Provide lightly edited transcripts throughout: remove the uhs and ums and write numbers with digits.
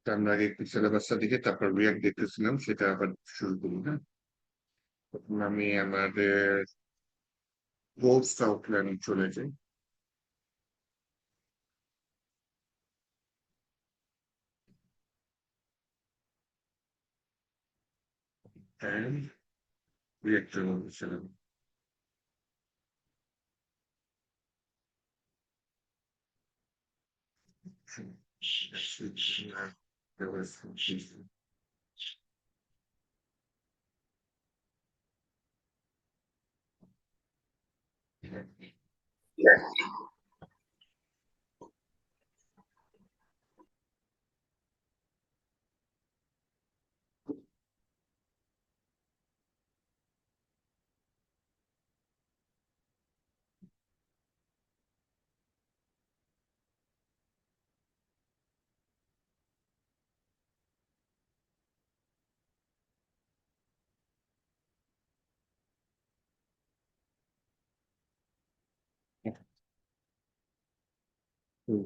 আমরা আগে একটু সিলেবাসটা দেখে তারপর রিয়াক্ট দেখতেছিলাম, সেটা আবার শুরু করি। হ্যাঁ, প্রথমে আমি আমাদের কোর্স আউটলাইনে চলে যাই। হ্যাঁ, রিয়াক্টের মধ্যে ছিলাম।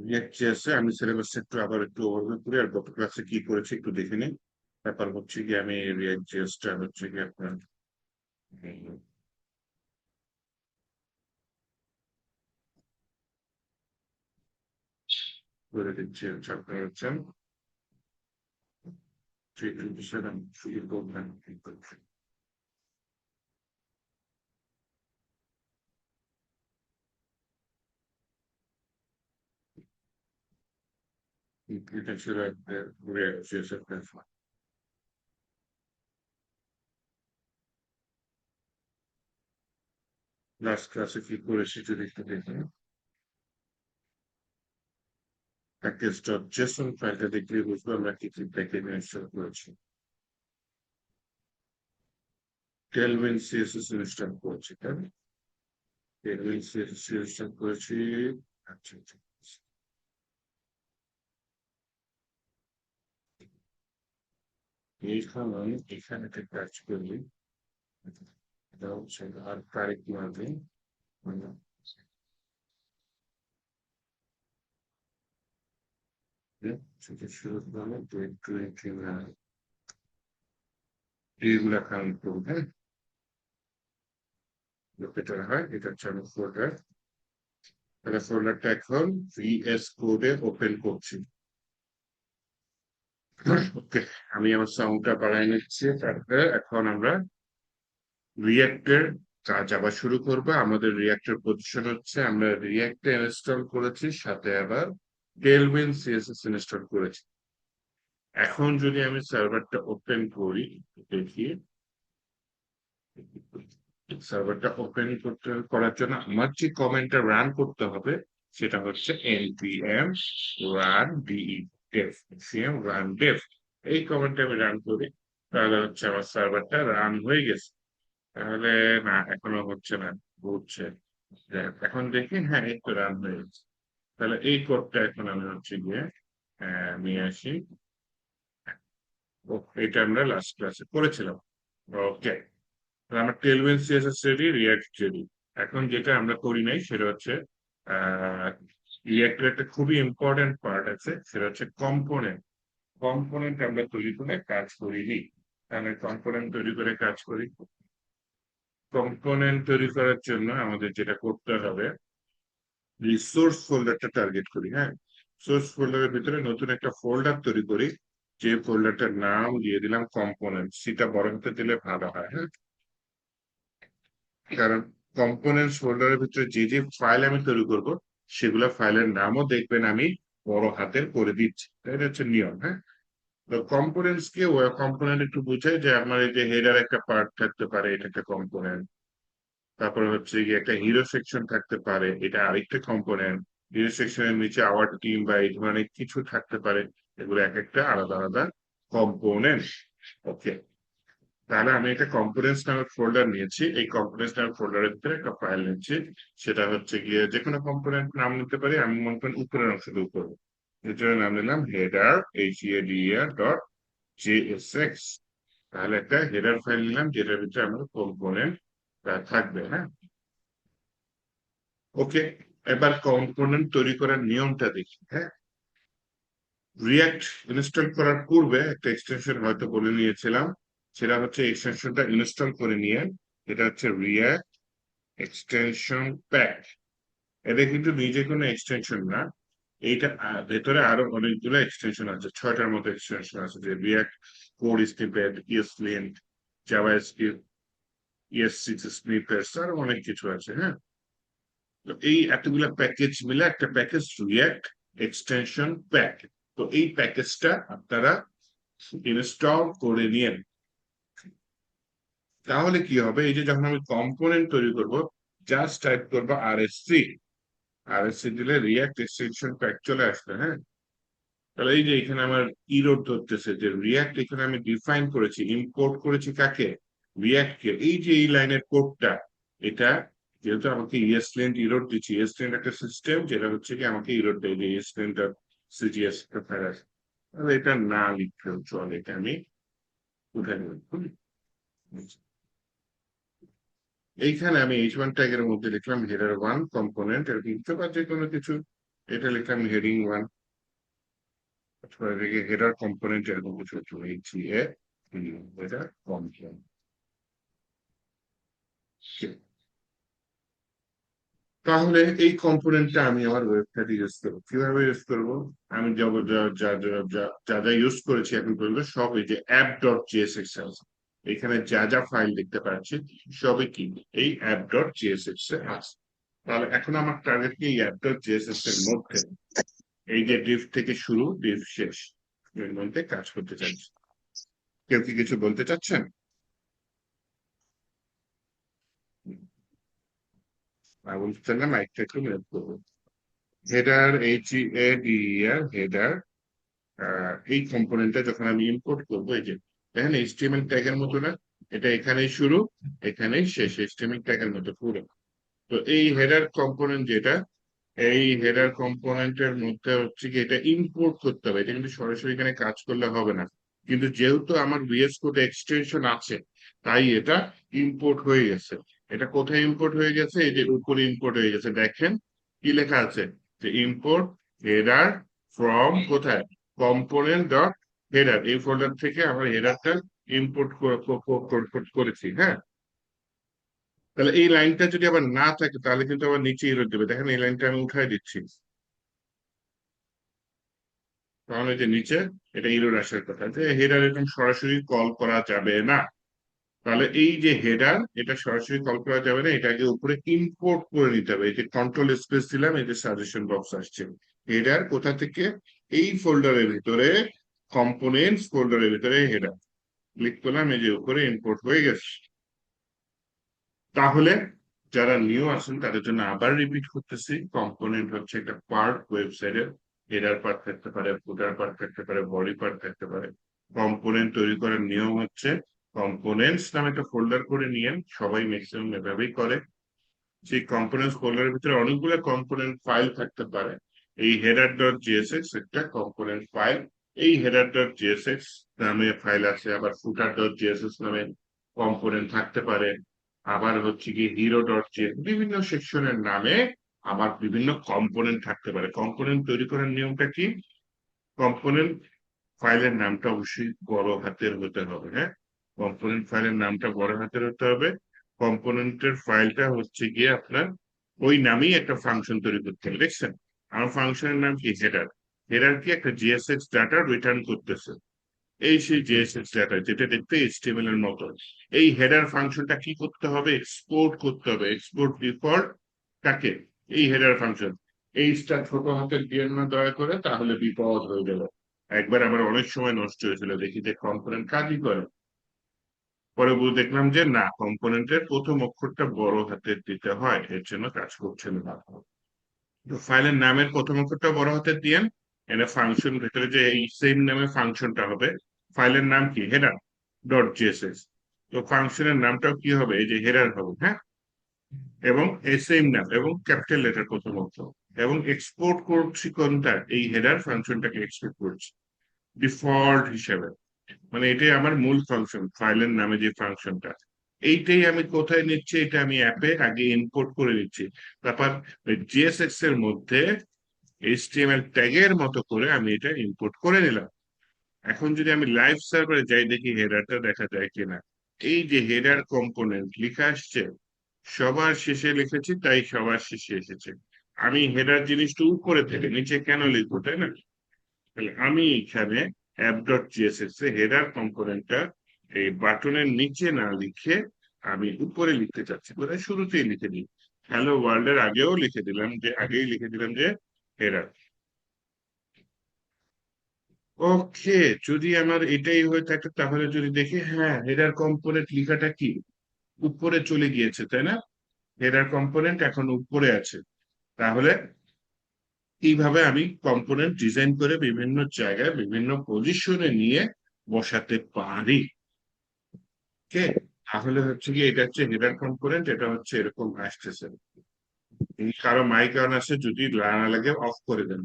রিয়াক্ট জেএসে আমি সিলেবাসটা একটু আবার একটু ওভারভিউ করি, আর গত ক্লাসে কি করেছি একটু দেখে নিই। তারপর হচ্ছে কি আমি রিয়াক্ট জেএসটা হচ্ছে কি আপনার করে দিচ্ছি। হচ্ছে আপনার হচ্ছেন 327 শুরু করবেন। এটা ছিল একটা রিয়াক্ট জেএসের প্ল্যাটফর্ম। লাস্ট ক্লাসে কি করেছি যদি একটু দেখেন। প্যাকেজ ডট জেসন ফাইলটা দেখলে বুঝবো আমরা কি কি প্যাকেজ ইনস্টল করেছি। টেলভিন সিএসএস ইনস্টল করেছি, তাই না? টেলভিন সিএসএস ইনস্টল করেছি। আচ্ছা আচ্ছা। এইখানে এখানে একটা কাজ করি, এটা হচ্ছে আর তারিখ মাঝে মানে সেটা শুরু করবো 2029 এইগুলা কাউন্ট করবো। হ্যাঁ, লোকেটার হয় এটা হচ্ছে আমার ফোল্ডার। তাহলে ফোল্ডারটা এখন ভিএস কোডে ওপেন করছি। ওকে, আমি আমার সাউন্ডটা বাড়াই নিচ্ছি। তারপরে এখন আমরা রিয়েক্টের কাজ আবার শুরু করবো। আমাদের রিয়েক্টের পজিশন হচ্ছে আমরা রিয়েক্টে ইনস্টল করেছি, সাথে আবার টেলভিন সিএসএস ইনস্টল করেছি। এখন যদি আমি সার্ভারটা ওপেন করি, দেখি সার্ভারটা ওপেন করতে করার জন্য আমার যে কমান্ডটা রান করতে হবে সেটা হচ্ছে npm run dev, npm run dev। এই কমান্ডটা আমি রান করি, তাহলে হচ্ছে আমার সার্ভারটা রান হয়ে গেছে। তাহলে না, এখনো হচ্ছে না, হচ্ছে। এখন দেখি, হ্যাঁ এই তো রান হয়ে গেছে। তাহলে এই কোডটা এখন আমি হচ্ছে গিয়ে নিয়ে আসি। ও, এটা আমরা লাস্ট ক্লাসে করেছিলাম। ওকে, আমার টেলভিন সিএসএস রেডি, রিয়াক্ট রেডি। এখন যেটা আমরা করি নাই সেটা হচ্ছে রিয়াক্টের একটা খুবই ইম্পর্টেন্ট পার্ট আছে, সেটা হচ্ছে কম্পোনেন্ট। কম্পোনেন্ট আমরা তৈরি করে কাজ করিনি। তাহলে কম্পোনেন্ট তৈরি করে কাজ করি। কম্পোনেন্ট তৈরি করার জন্য আমাদের যেটা করতে হবে, রিসোর্স ফোল্ডারটা টার্গেট করি। হ্যাঁ, সোর্স ফোল্ডারের ভিতরে নতুন একটা ফোল্ডার তৈরি করি, যে ফোল্ডারটার নাম দিয়ে দিলাম কম্পোনেন্ট। সেটা বড় হতে দিলে ভালো হয়। হ্যাঁ, কারণ কম্পোনেন্টস ফোল্ডারের ভিতরে যে যে ফাইল আমি তৈরি করব সেগুলা ফাইলের নামও দেখবেন আমি বড় হাতের করে দিচ্ছি। এটা হচ্ছে নিয়ম। হ্যাঁ, তো কম্পোনেন্টস কে কম্পোনেন্ট একটু বুঝাই যে আমার এই যে হেডার একটা পার্ট থাকতে পারে, এটা একটা কম্পোনেন্ট। তারপরে হচ্ছে গিয়ে একটা হিরো সেকশন থাকতে পারে, এটা আরেকটা কম্পোনেন্ট। হিরো সেকশনের নিচে আওয়ার টিম বা এই ধরনের কিছু থাকতে পারে, এগুলো এক একটা আলাদা আলাদা কম্পোনেন্ট। ওকে, তাহলে আমি একটা কম্পোনেন্টস নামের ফোল্ডার নিয়েছি, এই কম্পোনেন্টস নামের ফোল্ডারের ভিতরে একটা ফাইল নিচ্ছি। সেটা হচ্ছে গিয়ে যে কোনো কম্পোনেন্ট নাম নিতে পারি, আমি মনে করেন উপরের অংশটা উপরে, এর জন্য নাম নিলাম হেডার HEADER ডট JSX। তাহলে একটা হেডার ফাইল নিলাম যেটার ভিতরে আমার কম্পোনেন্ট থাকবে। হ্যাঁ, ওকে, এবার কম্পোনেন্ট তৈরি করার নিয়মটা দেখি। হ্যাঁ, রিয়াক্ট ইনস্টল করার পূর্বে একটা এক্সটেনশন হয়তো বলে নিয়েছিলাম, সেটা হচ্ছে এক্সটেনশনটা ইনস্টল করে নিয়ে, এটা হচ্ছে রিয়াক্ট এক্সটেনশন প্যাক। এটা কিন্তু নিজে কোনো এক্সটেনশন না, এইটা ভেতরে আরো অনেকগুলো এক্সটেনশন আছে, 6টার মতো এক্সটেনশন আছে, যে React code snippet, ESLint, JavaScript, ES6 snippets, আর অনেক কিছু আছে, হ্যাঁ। তো এই এতগুলা প্যাকেজ মিলে একটা প্যাকেজ রিয়াক্ট এক্সটেনশন প্যাক। তো এই প্যাকেজটা আপনারা ইনস্টল করে নিন। তাহলে কি হবে, এই যে যখন আমি কম্পোনেন্ট তৈরি করব, জাস্ট টাইপ করবো RSC, RSC দিলে রিয়াক্ট এক্সটেনশন প্যাক চলে আসবে, হ্যাঁ। তাহলে এই যে এখানে আমার ইরোড ধরতেছে যে রিয়াক্ট, এখানে আমি ডিফাইন করেছি, ইম্পোর্ট করেছি কাকে, রিয়াক্ট কে। এই যে এই লাইনের কোডটা, এটা যেহেতু আমাকে ইএসলিন্ট ইরোড দিচ্ছি, ইএসলিন্ট একটা সিস্টেম যেটা হচ্ছে কি আমাকে ইরোড দেয়, যে ইএসলিন্ট সিজিএস প্যারাস। তাহলে এটা না লিখলেও চলে, এটা আমি উঠে নেব। এইখানে আমি H1 ট্যাগের মধ্যে লিখলাম header 1 কম্পোনেন্ট, এর লিখতে পারি যে কোনো কিছু, এটা লিখলাম heading 1, অথবা হেডার কম্পোনেন্ট এরকম কিছু, HA হেডার কম্পোনেন্ট। তাহলে এই কম্পোনেন্টটা আমি আমার ওয়েবসাইটে ইউজ করবো, কিভাবে ইউজ করবো? আমি যা যা ইউজ করেছি এখন পর্যন্ত সব এই যে app.jsx আছে, এখানে যা যা ফাইল দেখতে পাচ্ছি সবই কি এই app.jsx এ আছে। তাহলে এখন আমার টার্গেট কি এই app.jsx এর মধ্যে, এই যে ডিভ থেকে শুরু ডিভ শেষ, এর মধ্যে কাজ করতে চাইছি। কেউ কি কিছু বলতে চাচ্ছেন? আমি বলতে না, মাইকটা একটু মিউট করবো। হেডার, HEADER হেডার, এই কম্পোনেন্টটা যখন আমি ইম্পোর্ট করবো, এই যে দেখেন HTML ট্যাগের মতো না, এটা এখানেই শুরু এখানেই শেষ, HTML ট্যাগের মতো পুরো। তো এই হেডার কম্পোনেন্ট যেটা, এই হেডার কম্পোনেন্টের মধ্যে হচ্ছে কি এটা ইম্পোর্ট করতে হবে, এটা কিন্তু সরাসরি এখানে কাজ করলে হবে না, কিন্তু যেহেতু আমার VS কোড এক্সটেনশন আছে, তাই এটা ইম্পোর্ট হয়ে গেছে। এটা কোথায় ইম্পোর্ট হয়ে গেছে, এই যে উপরে ইম্পোর্ট হয়ে গেছে, দেখেন কি লেখা আছে, যে ইম্পোর্ট হেডার ফ্রম কোথায়, কম্পোনেন্ট ডট হেডার, এই ফোল্ডার থেকে আমরা হেডারটা ইম্পোর্ট করেছি, হ্যাঁ। তাহলে এই লাইনটা যদি আবার না থাকে, তাহলে কিন্তু আবার নিচে এরর দেবে, দেখেন এই লাইনটা আমি উঠাই দিচ্ছি, তাহলে যে নিচে এটা এরর আসার কথা, যে হেডার এরকম সরাসরি কল করা যাবে না। তাহলে এই যে হেডার, এটা সরাসরি কল করা যাবে না, এটাকে উপরে ইম্পোর্ট করে নিতে হবে। এই যে কন্ট্রোল স্পেস দিলাম, এই যে সাজেশন বক্স আসছে, হেডার কোথা থেকে, এই ফোল্ডারের ভিতরে, কম্পোনেন্টস ফোল্ডারের ভিতরে হেডার ক্লিক করলাম, এই যে উপরে ইম্পোর্ট হয়ে গেছে। তাহলে যারা নিউ আছেন তাদের জন্য আবার রিপিট করতেছি, কম্পোনেন্ট হচ্ছে একটা পার্ট ওয়েবসাইটের, হেডার পার্ট থাকতে পারে, ফুটার পার্ট থাকতে পারে, বডি পার্ট থাকতে পারে। কম্পোনেন্ট তৈরি করার নিয়ম হচ্ছে, কম্পোনেন্টস নামে একটা ফোল্ডার করে নিয়ে, সবাই ম্যাক্সিমাম এভাবেই করে, সেই কম্পোনেন্টস ফোল্ডারের ভিতরে অনেকগুলো কম্পোনেন্ট ফাইল থাকতে পারে। এই header.jsx একটা কম্পোনেন্ট ফাইল, এই header.jsx নামে ফাইল আছে, আবার footer.jsx নামে কম্পোনেন্ট থাকতে পারে, আবার হচ্ছে কি hero.js, বিভিন্ন সেকশনের নামে আবার বিভিন্ন কম্পোনেন্ট থাকতে পারে। কম্পোনেন্ট তৈরি করার নিয়মটা কি, কম্পোনেন্ট ফাইলের নামটা অবশ্যই বড় হাতের হতে হবে, হ্যাঁ। কম্পোনেন্ট ফাইলের নামটা বড় হাতের হতে হবে। কম্পোনেন্টের ফাইলটা হচ্ছে গিয়ে আপনার ওই নামেই একটা ফাংশন তৈরি করতে হবে, দেখছেন আমার ফাংশনের নাম কি হেডার, হেডার কি একটা JSX ডাটা রিটার্ন করতেছে, এই সেই JSX ডাটা যেটা দেখতে HTML এর মতো। এই হেডার ফাংশনটা কি করতে হবে, এক্সপোর্ট করতে হবে, এক্সপোর্ট ডিফল্ট কাকে, এই হেডার ফাংশন। এইটা ছোট হাতের দিয়ে না দয়া করে, তাহলে বিপদ হয়ে গেল। একবার আমার অনেক সময় নষ্ট হয়েছিল, দেখি যে কম্পোনেন্ট কাজই করে, পরে দেখলাম যে না, কম্পোনেন্টের প্রথম অক্ষরটা বড় হাতের দিতে হয়, এর জন্য কাজ করছিল না। তো ফাইলের নামের প্রথম অক্ষরটা বড় হাতের দিয়েন, এটা ফাংশন ভেতরে যে এই সেম নামে ফাংশনটা হবে, ফাইলের নাম কি header.js, তো ফাংশনের নামটাও কি হবে, এই যে হেডার হবে, হ্যাঁ। এবং এই সেম নাম এবং ক্যাপিটাল লেটার প্রথম অক্ষর, এবং এক্সপোর্ট করছি কোনটা, এই হেডার ফাংশনটাকে এক্সপোর্ট করছি ডিফল্ট হিসেবে, মানে এটাই আমার মূল ফাংশন, ফাইলের নামে যে ফাংশনটা, এইটাই আমি কোথায় নিচ্ছি, এটা আমি অ্যাপে আগে ইম্পোর্ট করে নিচ্ছি। তারপর JSX এর মধ্যে এইচটিএমএল ট্যাগের মতো করে আমি এটা ইম্পোর্ট করে নিলাম। এখন যদি আমি লাইভ সার্ভারে যাই দেখি হেডারটা দেখা যায় কিনা। এই যে হেডার কম্পোনেন্ট লেখা আসছে, সবার শেষে লিখেছি তাই সবার শেষে এসেছে। আমি হেডার জিনিসটা উপরে থেকে নিচে কেন লিখবো, তাই না? তাহলে আমি এখানে অ্যাপ ডট জিএসএস এ হেডার কম্পোনেন্টটা এই বাটনের নিচে না লিখে আমি উপরে লিখতে চাচ্ছি, বোধহয় শুরুতেই লিখে দিই। হ্যালো ওয়ার্ল্ড এর আগেও লিখে দিলাম যে আগেই লিখে দিলাম যে হেডার। ওকে, যদি আমার এটাই হয়ে থাকে তাহলে যদি দেখি, হ্যাঁ হেডার কম্পোনেন্ট লেখাটা কি উপরে চলে গিয়েছে, তাই না? হেডার কম্পোনেন্ট এখন উপরে আছে। তাহলে এইভাবে আমি কম্পোনেন্ট ডিজাইন করে বিভিন্ন জায়গায় বিভিন্ন পজিশনে নিয়ে বসাতে পারি। ওকে, তাহলে হচ্ছে কি এটা হচ্ছে হেডার কম্পোনেন্ট, এটা হচ্ছে এরকম আসতেছে। কারো মাইক অন আছে, যদি না লাগে অফ করে দেন।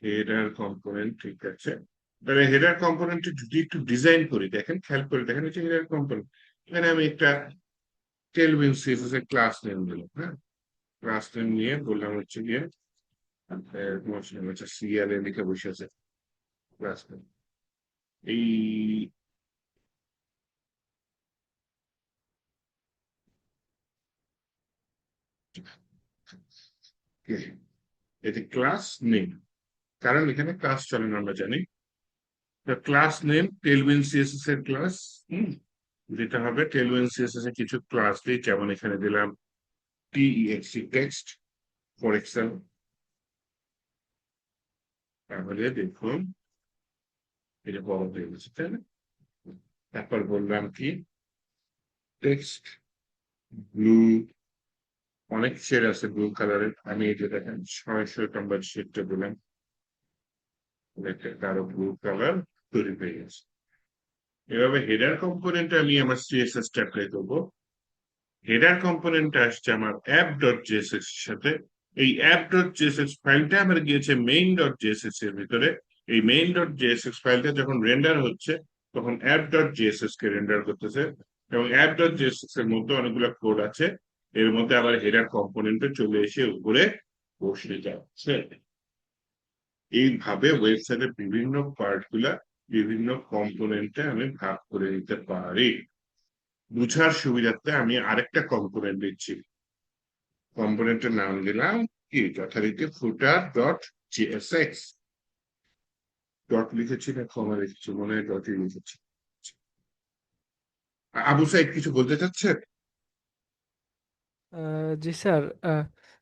হেডার কম্পোনেন্ট ঠিক আছে। তাহলে হেডার কম্পোনেন্ট যদি একটু ডিজাইন করি, দেখেন খেয়াল করে দেখেন, হচ্ছে হেডার কম্পোনেন্ট। এখানে আমি একটা টেলভিউ সিএসএস এর ক্লাস নেম দিলাম, হ্যাঁ। ক্লাস নেম নিয়ে বললাম হচ্ছে গিয়ে সিআর এ লিখে বসে আছে ক্লাস নেম। এই এটি ক্লাস নেম, কারণ এখানে ক্লাস চলে না আমরা জানি। ক্লাস নেম টেলভিউ সিএসএস এর ক্লাস। হুম, যেটা হবে টেলভিউ সিএসএস এর কিছু ক্লাস দিই, যেমন এখানে দিলাম টেক্সট টেক্সট ফর এক্সাম্পল। তাহলে দেখুন এটা বড় হয়ে গেছে, তাই না? তারপর বললাম কি টেক্সট ব্লু, অনেক শেড আছে ব্লু কালারের, আমি এই যে দেখেন 600 নম্বর শেডটা দিলাম, একটা কারো ব্লু কালার তৈরি হয়ে গেছে। এভাবে হেডার কম্পোনেন্ট আমি আমার সিএসএস অ্যাপ্লাই করবো। হেডার কম্পোনেন্ট আসছে আমার অ্যাপ ডট জেএসএস এর সাথে। এই অ্যাপ ডট জেএসএস ফাইলটা আমার গিয়েছে মেইন ডট জেএসএস এর ভিতরে। এই মেইন ডট জেএসএস ফাইলটা যখন রেন্ডার হচ্ছে, তখন অ্যাপ ডট জেএসএস কে রেন্ডার করতেছে। এবং অ্যাপ ডট জেএসএস এর মধ্যে অনেকগুলো কোড আছে, এর মধ্যে আবার হেডার কম্পোনেন্টে চলে এসে উপরে বসে যাচ্ছে। এইভাবে ওয়েবসাইটের বিভিন্ন পার্ট গুলা বিভিন্ন কম্পোনেন্টে আমি ভাগ করে দিতে পারি। বুঝার সুবিধার্থে আমি আরেকটা কম্পোনেন্ট দিচ্ছি। কম্পোনেন্টের নাম দিলাম কি যথারীতি ফুটার ডট জিএসএক্স। ডট লিখেছি না কমা লিখেছি, মনে হয় ডটই লিখেছি। আবু সাইদ কিছু বলতে চাচ্ছেন? জি স্যার।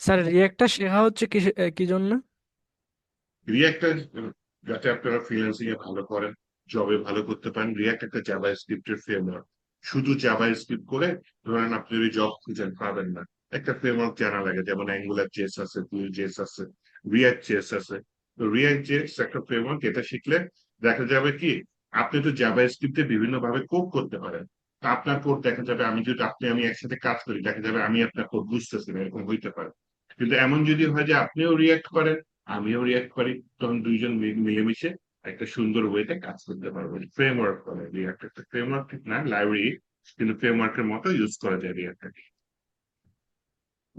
স্যার রিয়েক্টটা শেখা হচ্ছে কি কি জন্য? রিয়াক্টর, যাতে আপনারা ফ্রিল্যান্সিং এ ভালো করেন, জবে ভালো করতে পারেন। রিয়াক্ট একটা জাভা স্ক্রিপ্টের ফ্রেমওয়ার্ক। শুধু জাভা স্ক্রিপ্ট করে ধরেন আপনি যদি জব খুঁজেন পাবেন না। একটা ফ্রেমওয়ার্ক জানা লাগে, যেমন অ্যাঙ্গুলার জেএস আছে, ভিউ জেএস আছে, রিয়াক্ট জেএস আছে। তো রিয়াক্ট জেএস একটা ফ্রেমওয়ার্ক, এটা শিখলে দেখা যাবে কি আপনি তো জাভা স্ক্রিপ্টে বিভিন্ন ভাবে কোড করতে পারেন। তো আপনার কোড দেখা যাবে, আমি যদি আমি একসাথে কাজ করি, দেখা যাবে আমি আপনার কোড বুঝতেছি না, এরকম হইতে পারে। কিন্তু এমন যদি হয় যে আপনিও রিয়াক্ট করেন, আমিও রিয়াক্ট করি, তখন দুইজন মিলেমিশে একটা সুন্দর ওয়েতে কাজ করতে পারবো। ফ্রেমওয়ার্ক করে রিয়াক্ট একটা ফ্রেমওয়ার্ক, ঠিক না লাইব্রেরি, কিন্তু ফ্রেমওয়ার্কের মতো ইউজ করা যায় রিয়াক্টটাকে।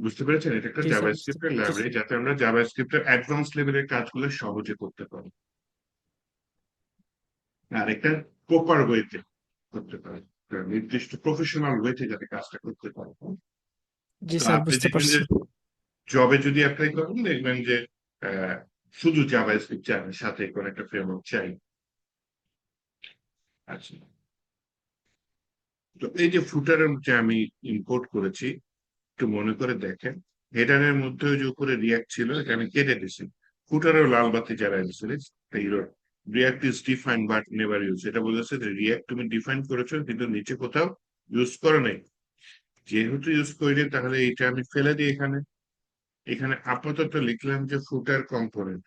বুঝতে পেরেছেন? এটা একটা জি স্যার, বুঝতে জাভাস্ক্রিপ্টের পারতেছি। লাইব্রেরি, যাতে আমরা জাভাস্ক্রিপ্টের অ্যাডভান্স লেভেলের কাজগুলো সহজে করতে পারি। আর একটা প্রপার ওয়েতে করতে পারি, একটা নির্দিষ্ট প্রফেশনাল ওয়েতে যাতে কাজটা করতে পারি। জি তো স্যার, আপনি বুঝতে দেখবেন যে পারছি। জবে যদি অ্যাপ্লাই করেন, দেখবেন যে আহ, শুধু জাভাস্ক্রিপ্ট চাই না, সাথে কোনো একটা ফ্রেমওয়ার্ক চাই। আচ্ছা, তো এই যে ফুটারের যে আমি ইম্পোর্ট করেছি, একটু মনে করে দেখেন, হেডারের মধ্যে যে উপরে রিয়াক্ট ছিল এটা আমি কেটে দিছি। ফুটারেও লাল বাতি জ্বালায় দিছিল। React is define but never use, এটা বলেছে যে রিয়াক্ট তুমি ডিফাইন করেছো কিন্তু নিচে কোথাও ইউজ করো নাই। যেহেতু ইউজ করিনি, তাহলে এটা আমি ফেলে দিই এখানে। এখানে আপাতত লিখলাম যে ফুটার কম্পোনেন্ট,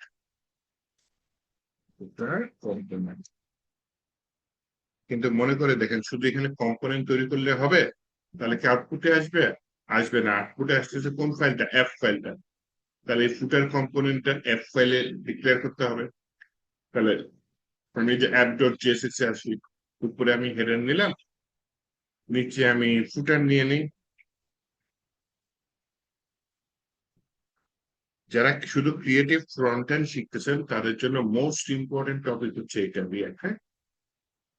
ফুটার কম্পোনেন্ট। কিন্তু মনে করে দেখেন, শুধু এখানে কম্পোনেন্ট তৈরি করলে হবে? তাহলে কি আউটপুটে আসবে? আসবে না। আউটপুটে আসতেছে কোন ফাইলটা? এফ ফাইলটা। তাহলে এই ফুটার কম্পোনেন্টটা এফ ফাইলে ডিক্লেয়ার করতে হবে। তাহলে আমি যে অ্যাপ ডট জেএসএক্স এ আসি, উপরে আমি হেডার নিলাম, নিচে আমি ফুটার নিয়ে নিই। যারা শুধু ক্রিয়েটিভ ফ্রন্ট এন্ড শিখতেছেন তাদের জন্য মোস্ট ইম্পর্টেন্ট টপিক হচ্ছে এটা রিয়াক্ট। হ্যাঁ,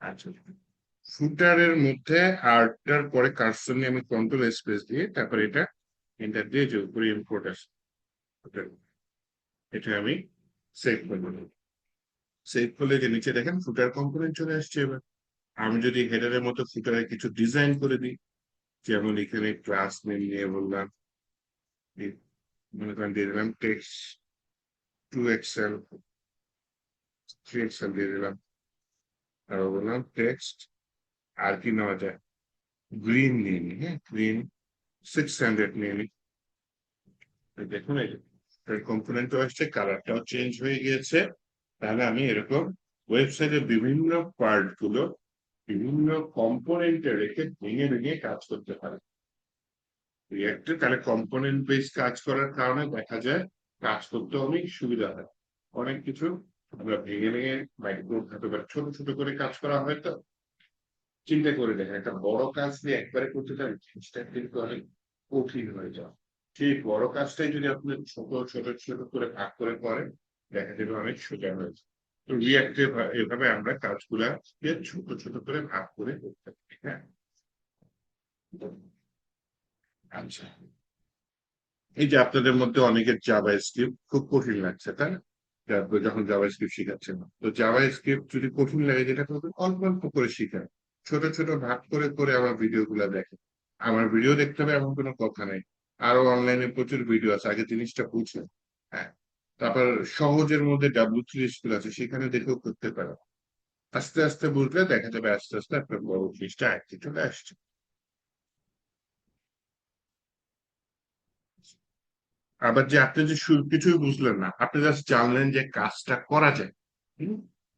আচ্ছা, ফুটারের মধ্যে আর্টটার পরে কার্সর নিয়ে আমি কন্ট্রোল স্পেস দিয়ে তারপর এটা এন্টার দিয়ে যে উপরে ইম্পোর্ট আছে এটা আমি সেভ করে দেবো। সেভ করলে যে নিচে দেখেন ফুটার কম্পোনেন্ট চলে আসছে। এবার আমি যদি হেডারের মতো ফুটারে কিছু ডিজাইন করে দিই, যেমন এখানে ক্লাস নেম নিয়ে বললাম, মনে করেন দিয়ে দিলাম টেক্সট 2 এক্সেল 3 এক্সেল দিয়ে দিলাম, আর বললাম টেক্সট, আর কি নেওয়া যায়, গ্রিন নিয়ে নি, হ্যাঁ গ্রিন 600 নিয়ে নি। দেখুন এই কম্পোনেন্টও আসছে, কালারটাও চেঞ্জ হয়ে গিয়েছে। তাহলে আমি এরকম ওয়েবসাইটের বিভিন্ন পার্ট গুলো বিভিন্ন কম্পোনেন্টে রেখে ভেঙে ভেঙে কাজ করতে পারি রিয়েক্টে। তাহলে কম্পোনেন্ট বেস কাজ করার কারণে দেখা যায় কাজ করতে অনেক সুবিধা হয়। অনেক কিছু আমরা ভেঙে ভেঙে মাইক্রো ছোট ছোট করে কাজ করা হয়। তো চিন্তা করে দেখেন একটা বড় কাজ দিয়ে একবারে করতে চান, জিনিসটা কিন্তু অনেক কঠিন হয়ে যায়। সেই বড় কাজটাই যদি আপনি ছোট ছোট ছোট করে ভাগ করে করেন, দেখা যাবে অনেক সোজা হয়েছে। তো রিয়াক্টে এভাবে আমরা কাজগুলা ছোট ছোট করে ভাগ করে করতে পারি। হ্যাঁ, আচ্ছা, এই যে আপনাদের মধ্যে অনেকের জাভা স্ক্রিপ্ট খুব কঠিন লাগছে, তাই না? যখন জাভা স্ক্রিপ্ট শিখাচ্ছেন, তো জাভা স্ক্রিপ্ট যদি কঠিন লাগে যেটা করবেন অল্প অল্প করে শিখেন, ছোট ছোট ভাগ করে করে আমার ভিডিও গুলা দেখেন। আমার ভিডিও দেখতে হবে এমন কোনো কথা নেই, আরো অনলাইনে প্রচুর ভিডিও আছে, আগে জিনিসটা বুঝেন। হ্যাঁ, তারপর সহজের মধ্যে W3 স্কুল আছে, সেখানে দেখেও করতে পারেন। আস্তে আস্তে বুঝলে দেখা যাবে আস্তে আস্তে আপনার বড় জিনিসটা আয়ত্তে চলে আসছে। আবার যে আপনি যে কিছুই বুঝলেন না, আপনি জাস্ট জানলেন যে কাজটা করা যায়।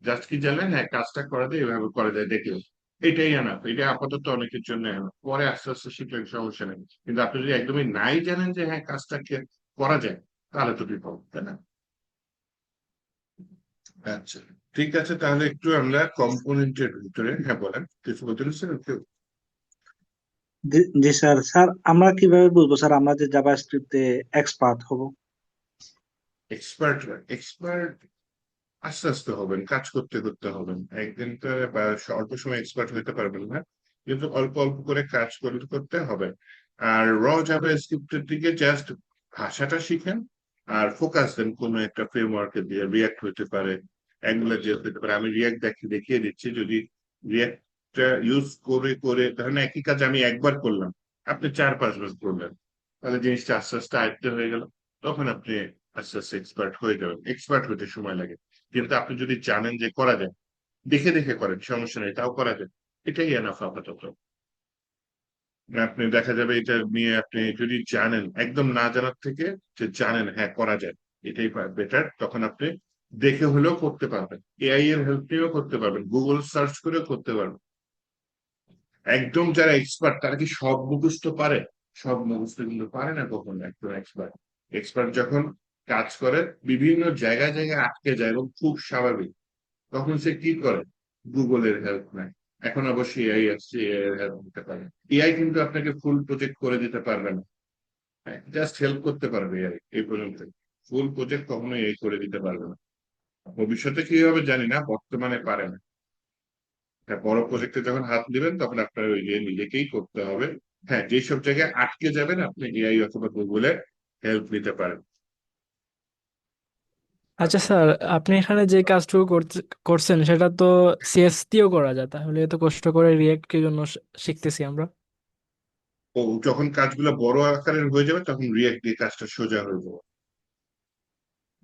জাস্ট কি জানলেন, হ্যাঁ কাজটা করা যায়, এভাবে করা যায় দেখলেন, এটাই এনাফ। এটা আপাতত অনেকের জন্য enough। পরে আস্তে আস্তে শিখলেন, সমস্যা নেই। কিন্তু আপনি যদি একদমই নাই জানেন যে হ্যাঁ কাজটাকে করা যায়, তাহলে তো বিপদ, তাই না? আচ্ছা, ঠিক আছে, তাহলে একটু আমরা কম্পোনেন্টের ভিতরে, হ্যাঁ বলেন, কিছু বলতে চাচ্ছেন কেউ? জি জি স্যার। স্যার আমরা কিভাবে বুঝবো স্যার আমরা যে জাভা স্ক্রিপ্টে এক্সপার্ট হব? এক্সপার্ট, এক্সপার্ট আস্তে আস্তে হবেন, কাজ করতে করতে হবেন। একদিন তো বা অল্প সময় এক্সপার্ট হতে পারবেন না, কিন্তু অল্প অল্প করে কাজ করতে করতে হবে। আর জাভা স্ক্রিপ্টের দিকে জাস্ট ভাষাটা শিখেন, আর ফোকাস দেন কোনো একটা ফ্রেমওয়ার্কে দিয়ে, রিয়াক্ট হতে পারে, অ্যাঙ্গুলার জেস হতে পারে। আমি রিয়াক্ট দেখিয়ে দিচ্ছি। যদি রিয়াক্টটা ইউজ করে করে ধরেন একই কাজ আমি একবার করলাম, আপনি 4-5 বার করলেন, তাহলে জিনিসটা আস্তে আস্তে আয়ত্ত হয়ে গেল। তখন আপনি আস্তে আস্তে এক্সপার্ট হয়ে যাবেন। এক্সপার্ট হতে সময় লাগে, কিন্তু আপনি যদি জানেন যে করা যায়, দেখে দেখে করেন, সমস্যা নেই, তাও করা যায়। এটাই এনাফ আপাতত। আপনি দেখা যাবে এটা নিয়ে আপনি যদি জানেন, একদম না জানার থেকে যে জানেন হ্যাঁ করা যায়, এটাই বেটার। তখন আপনি দেখে হলেও করতে পারবেন, এআই এর হেল্প নিয়েও করতে পারবেন, গুগল সার্চ করেও করতে পারবেন। একদম যারা এক্সপার্ট তারা কি সব মুখস্থ পারে? সব মুখস্থ কিন্তু পারে না কখনো একজন এক্সপার্ট। এক্সপার্ট যখন কাজ করে বিভিন্ন জায়গায় জায়গায় আটকে যায়, এবং খুব স্বাভাবিক, তখন সে কি করে? গুগলের হেল্প নেয়। এখন অবশ্যই এআই আসছে, এআই এর হেল্প নিতে পারে। এআই কিন্তু আপনাকে ফুল প্রজেক্ট করে দিতে পারবে না, জাস্ট হেল্প করতে পারবে এআই এই পর্যন্ত। ফুল প্রজেক্ট কখনো এআই করে দিতে পারবে না। ভবিষ্যতে কি হবে জানি না, বর্তমানে পারে না। তা বড় প্রজেক্টে যখন হাত দিবেন তখন আপনার ওই যে নিজেকেই করতে হবে। হ্যাঁ, যেসব জায়গায় আটকে যাবেন আপনি এআই অথবা গুগলের হেল্প নিতে পারেন। আচ্ছা আচ্ছা, স্যার, আপনি এখানে যে কাজটুকু করছেন সেটা তো সিএস দিয়েও করা যায়, তাহলে এত কষ্ট করে রিয়েক্ট কি জন্য শিখতেছি আমরা? ও যখন কাজগুলো বড় আকারের হয়ে যাবে তখন রিয়েক্ট দিয়ে কাজটা সোজা হয়ে যাবে।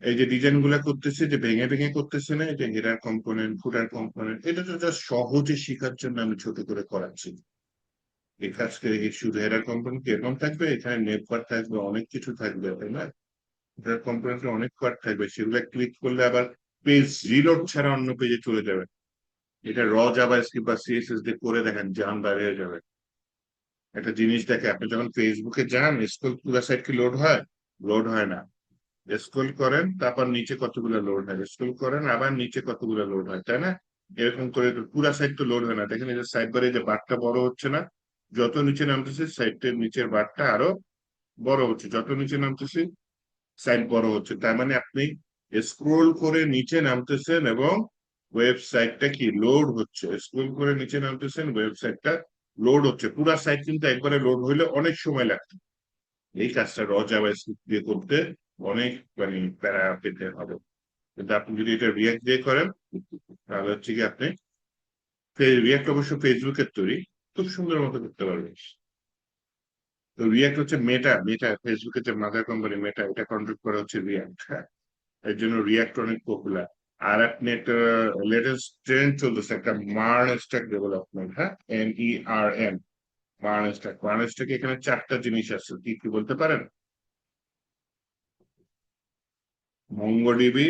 এই যে ডিজাইন গুলা করতেছে, যে ভেঙে ভেঙে করতেছে না, এই যে হেডার কম্পোনেন্ট ফুটার কম্পোনেন্ট, এটা তো জাস্ট সহজে শেখার জন্য আমি ছোট করে করাচ্ছি। এই কাজকে এই শুধু হেডার কম্পোনেন্ট এরকম থাকবে, এখানে নেট পার্ট থাকবে, অনেক কিছু থাকবে, তাই না? হেডার কম্পোনেন্টে অনেক পার্ট থাকবে, সেগুলো ক্লিক করলে আবার পেজ রিলোড ছাড়া অন্য পেজে চলে যাবে। এটা জাভা স্ক্রিপ্ট বা সিএসএস দিয়ে করে দেখেন, জান বাইরে হয়ে যাবে। একটা জিনিস দেখে, আপনি যখন ফেসবুকে যান, স্কুল পুরো সাইট কি লোড হয়? লোড হয় না। স্ক্রল করেন, তারপর নিচে কতগুলো লোড হয়, স্ক্রল করেন আবার নিচে কতগুলো লোড হয়, তাই না? এরকম করে তো পুরা সাইট তো লোড হয় না। দেখেন এই যে সাইড বারে যে বারটা বড় হচ্ছে না, যত নিচে নামতেছে সাইটের নিচের বারটা আরো বড় হচ্ছে, যত নিচে নামতেছে সাইট বড় হচ্ছে, তার মানে আপনি স্ক্রোল করে নিচে নামতেছেন এবং ওয়েবসাইটটা কি লোড হচ্ছে, স্ক্রোল করে নিচে নামতেছেন, ওয়েবসাইটটা লোড হচ্ছে। পুরা সাইট কিন্তু একবারে লোড হইলে অনেক সময় লাগবে। এই কাজটা র জাভাস্ক্রিপ্ট দিয়ে করতে অনেক মানে প্যারা পেতে হবে। কিন্তু আপনি যদি এটা রিয়াক্ট দিয়ে করেন তাহলে হচ্ছে কি আপনি রিয়াক্ট অবশ্য ফেসবুকের তৈরি, খুব সুন্দর মতো করতে পারবেন। তো রিয়াক্ট হচ্ছে মেটা, ফেসবুকের যে মাদার কোম্পানি মেটা, এটা কন্ট্রোল করা হচ্ছে রিয়াক্ট। হ্যাঁ, এর জন্য রিয়াক্ট অনেক পপুলার। আর আপনি একটা লেটেস্ট ট্রেন্ড চলতেছে একটা মার্ন স্ট্যাক ডেভেলপমেন্ট, হ্যাঁ, MERN, মার্ন স্ট্যাক এখানে চারটা জিনিস আছে, কি কি বলতে পারেন? MongoDB,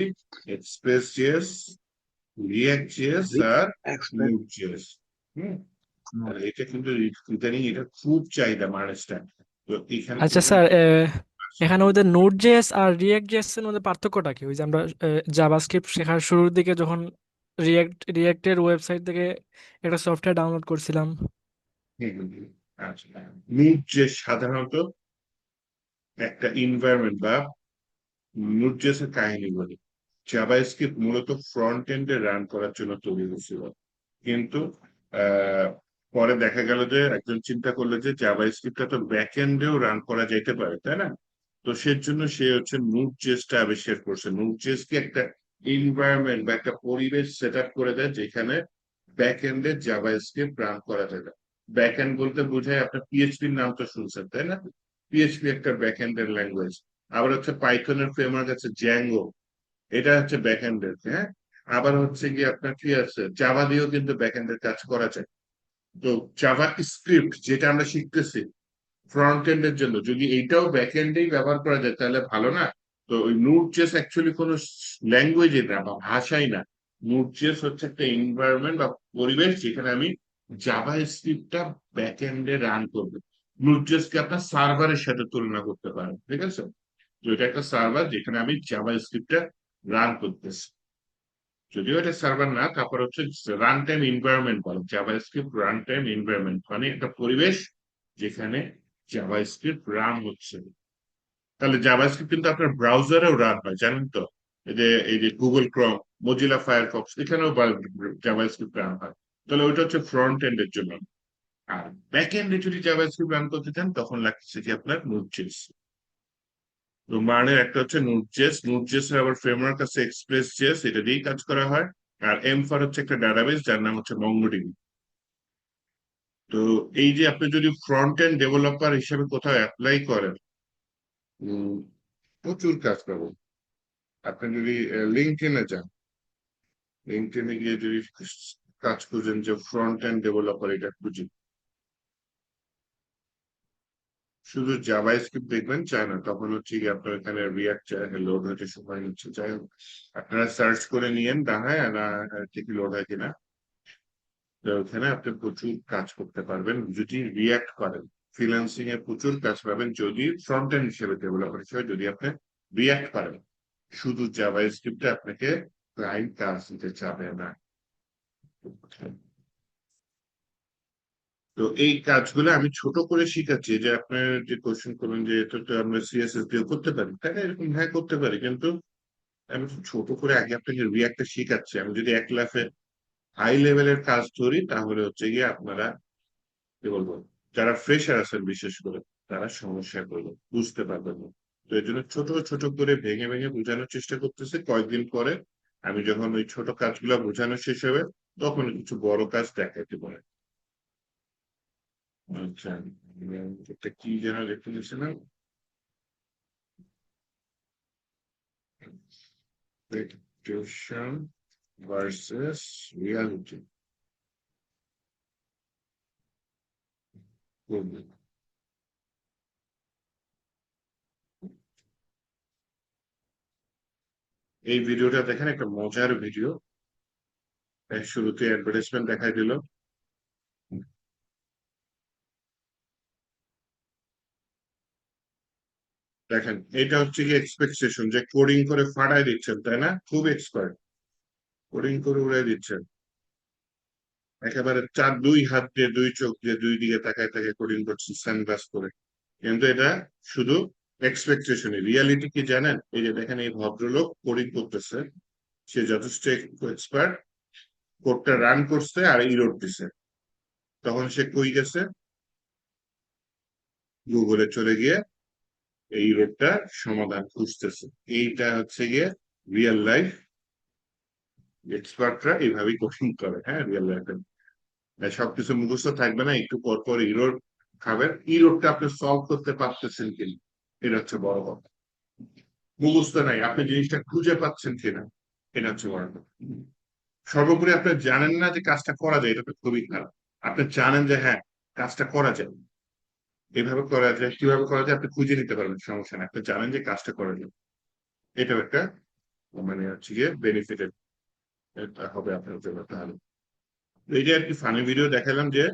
express JS, React JS আর এক্সপ্রেস। Node JS. হম, আর এটা কিন্তু ইদানিং এটা খুব চাহিদা মার্ন স্ট্যাক। তো এখানে আচ্ছা দেখবেন স্যার, এখানে ওদের নোড জেএস আর রিয়েক্ট জেএস এর মধ্যে পার্থক্যটা কি? ওই যে আমরা জাভাস্ক্রিপ্ট শেখার শুরুর দিকে যখন রিয়েক্টের ওয়েবসাইট থেকে একটা সফটওয়্যার ডাউনলোড করছিলাম। আচ্ছা, নিউড জিএস সাধারণত একটা এনভায়রনমেন্ট বা নোড.js এর কাহিনী বলি। জাভাস্ক্রিপ্ট মূলত ফ্রন্ট এন্ডে রান করার জন্য তৈরি হয়েছিল, কিন্তু আহ, পরে দেখা গেল যে একজন চিন্তা করলো যে জাভাস্ক্রিপ্টটা তো ব্যাক এন্ডেও রান করা যেতে পারে, তাই না? তো সেজন্য সে হচ্ছে নোড.js-টা আবিষ্কার করছে। নোড.js কি একটা এনভায়রনমেন্ট বা একটা পরিবেশ সেট আপ করে দেয় যেখানে ব্যাক এন্ডে জাভাস্ক্রিপ্ট রান করা যাবে। ব্যাক এন্ড বলতে বোঝায় আপনার পিএইচপির নাম তো শুনছেন, তাই না? পিএইচপি একটা ব্যাক এন্ডের ল্যাঙ্গুয়েজ। আবার হচ্ছে পাইথনের ফ্রেমওয়ার্ক আছে জ্যাঙ্গো, এটা হচ্ছে ব্যাক এন্ডের, হ্যাঁ। আবার হচ্ছে কি আপনার কি আছে, জাভা দিয়েও কিন্তু ব্যাক এন্ডের কাজ করা যায়। তো জাভা স্ক্রিপ্ট যেটা আমরা শিখতেছি ফ্রন্ট এন্ডের জন্য, যদি এইটাও ব্যাক এন্ডেই ব্যবহার করা যায় তাহলে ভালো না? তো ওই নোড.js অ্যাকচুয়ালি কোনো ল্যাঙ্গুয়েজই না বা ভাষাই না। নোড.js হচ্ছে একটা এনভায়রনমেন্ট বা পরিবেশ যেখানে আমি জাভা স্ক্রিপ্টটা ব্যাক এন্ডে রান করবো। নোড.js কে আপনার সার্ভারের সাথে তুলনা করতে পারেন, ঠিক আছে? তো এটা একটা সার্ভার যেখানে আমি জাভা স্ক্রিপ্টটা রান করতেছি। যদিও এটা সার্ভার না, তারপর হচ্ছে রান টাইম এনভায়রনমেন্ট বলে, Java script run time environment মানে একটা পরিবেশ যেখানে জাভা স্ক্রিপ্ট রান হচ্ছে। তাহলে জাভা স্ক্রিপ্ট কিন্তু আপনার ব্রাউজারেও রান হয়, জানেন তো? এই যে গুগল ক্রোম, মজিলা ফায়ারফক্স, এখানেও জাভা স্ক্রিপ্ট রান হয়। তাহলে ওইটা হচ্ছে ফ্রন্ট এন্ডের জন্য। আর ব্যাক এন্ডে যদি জাভা স্ক্রিপ্ট রান করতে চান তখন লাগছে কি আপনার নোড.js। তো মানের একটা হচ্ছে নোড.js এর আবার ফ্রেমওয়ার্ক আছে এক্সপ্রেস জেএস, এটা দিয়েই কাজ করা হয়। আর এমফার হচ্ছে একটা ডাটাবেস যার নাম হচ্ছে মঙ্গোডিবি। তো এই যে আপনি যদি ফ্রন্ট এন্ড ডেভেলপার হিসেবে কোথাও অ্যাপ্লাই করেন, উম, প্রচুর কাজ পাবেন। আপনি যদি লিঙ্কডইনে যান, লিঙ্কডইনে গিয়ে যদি কাজ খুঁজেন যে ফ্রন্ট এন্ড ডেভেলপার, এটা খুঁজেন, শুধু জাভা স্ক্রিপ্ট দেখবেন চায় না, তখন হচ্ছে কি আপনার এখানে রিয়াক্ট চায়, লোড হতে সময় নিচ্ছে। যাই হোক, আপনারা সার্চ করে নিয়েন দাঁড়ায় না ঠিকই লোড হয় কিনা। তো ওখানে আপনি প্রচুর কাজ করতে পারবেন যদি রিয়াক্ট করেন। ফ্রিল্যান্সিং এ প্রচুর কাজ পাবেন যদি ফ্রন্ট এন্ড হিসেবে, ডেভেলপার হিসেবে যদি আপনি রিয়াক্ট করেন। শুধু জাভা স্ক্রিপ্টে আপনাকে ক্লায়েন্ট কাজ দিতে চাবে না। তো এই কাজগুলো আমি ছোট করে শিখাচ্ছি, যে আপনার যে কোশ্চেন করবেন যে এটা তো আমরা সিএসএস দিয়ে করতে পারি, তাই না? এরকম হ্যাঁ করতে পারি, কিন্তু আমি খুব ছোট করে আগে আপনাকে রিয়াক্টটা শিখাচ্ছি। আমি যদি এক লাফে হাই লেভেলের কাজ ধরি তাহলে হচ্ছে গিয়ে আপনারা কি বলবো, যারা ফ্রেশার আছেন বিশেষ করে তারা সমস্যায় পড়বে, বুঝতে পারবেন না। তো এই জন্য ছোট ছোট করে ভেঙে ভেঙে বোঝানোর চেষ্টা করতেছে। কয়েকদিন পরে আমি যখন ওই ছোট কাজগুলো বোঝানো শেষ হবে তখন কিছু বড় কাজ দেখাইতে পারে। আচ্ছা, এটা কি যেন লিখে নিয়েছিলাম, expectation versus reality। এই ভিডিওটা দেখেন, একটা মজার ভিডিও। শুরুতে অ্যাডভার্টাইজমেন্ট দেখাই দিল। দেখেন, এটা হচ্ছে কি এক্সপেকটেশন, যে কোডিং করে ফাটাই দিচ্ছেন, তাই না? খুব এক্সপার্ট, কোডিং করে উড়াই দিচ্ছেন একেবারে, দুই হাত দিয়ে দুই চোখ দিয়ে দুই দিকে তাকায় তাকায় কোডিং করছেন সানগ্লাস করে। কিন্তু এটা শুধু এক্সপেকটেশন রিয়ালিটি কি জানেন? এই যে দেখেন এই ভদ্রলোক কোডিং করতেছে, সে যথেষ্ট এক্সপার্ট, কোডটা রান করছে আর ইরোড দিছে। তখন সে কই গেছে? গুগলে চলে গিয়ে এই ইরোডটার সমাধান খুঁজতেছে। এইটা হচ্ছে গিয়ে রিয়েল লাইফ এক্সপার্টরা এইভাবেই কোডিং করে। হ্যাঁ, রিয়েল লাইফে সবকিছু মুখস্থ থাকবে না, একটু পর পর ইরোড খাবেন, ইরোডটা আপনি সলভ করতে পারতেছেন কিনা, এটা হচ্ছে বড় কথা। মুখস্থ নাই, আপনি জিনিসটা খুঁজে পাচ্ছেন কিনা, এটা হচ্ছে বড় কথা। সর্বোপরি আপনি জানেন না যে কাজটা করা যায়, এটা তো খুবই খারাপ। আপনি জানেন যে হ্যাঁ, কাজটা করা যায়, এইভাবে করা যায়, কিভাবে করা যায় আপনি খুঁজে নিতে পারবেন, সমস্যা নেই। আপনি জানেন যে কাজটা করা যায়, এটাও একটা মানে হচ্ছে গিয়ে বেনিফিটেড হবে আপনার জন্য। তাহলে এই যে আর কি ফানি ভিডিও দেখালাম যে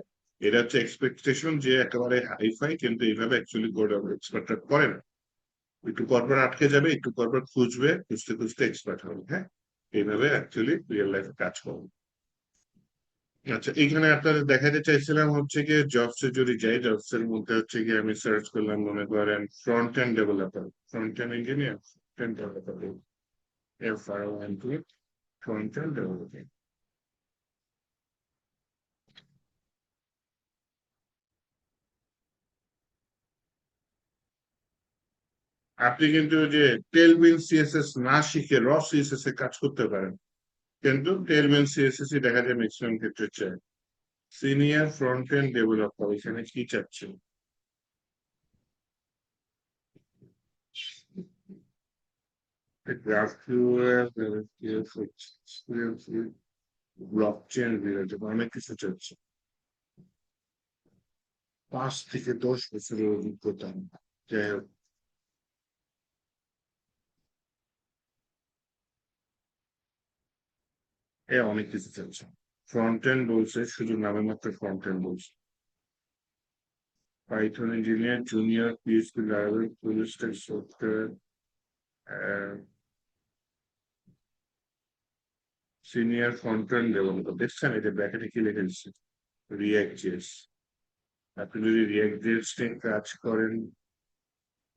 এটা হচ্ছে এক্সপেকটেশন যে একেবারে হাইফাই, কিন্তু এইভাবে অ্যাকচুয়ালি এক্সপার্টরা করে না। একটু পরপর আটকে যাবে, একটু পরপর খুঁজবে, খুঁজতে খুঁজতে এক্সপার্ট হবে। হ্যাঁ, এইভাবে অ্যাকচুয়ালি রিয়েল লাইফে কাজ করবে। আচ্ছা, এখানে আপনাদের দেখাতে চাইছিলাম হচ্ছে গিয়ে জবস এ যদি যাই, জবস এর মধ্যে হচ্ছে গিয়ে আমি সার্চ করলাম, মনে করেন front end developer, front end engineer, front end developer, FRONT, front end developer. আপনি কিন্তু ওই যে টেলভিন সিএসএস না শিখে র সিএসএস এ কাজ করতে পারেন, কিন্তু টেলভিন সিএসএস ই দেখা যায় ম্যাক্সিমাম ক্ষেত্রে চায়। সিনিয়র ফ্রন্ট এন্ড ডেভেলপার, এখানে কি চাচ্ছে? GraphQL, experience with blockchain related অনেক কিছু চাচ্ছে, 5 থেকে 10 বছরের অভিজ্ঞতা। যাই হোক, অনেক কিছু চাচ্ছে। ফ্রন্ট এন্ড বলছে, শুধু নামে মাত্র ফ্রন্ট এন্ড বলছে। Python engineer, junior PHP library, full stack software, senior front end developer. দেখছেন এই যে ব্র্যাকেটে কি লিখে দিচ্ছে? React JS. আপনি যদি রিয়াক্ট জেএস নিয়ে কাজ করেন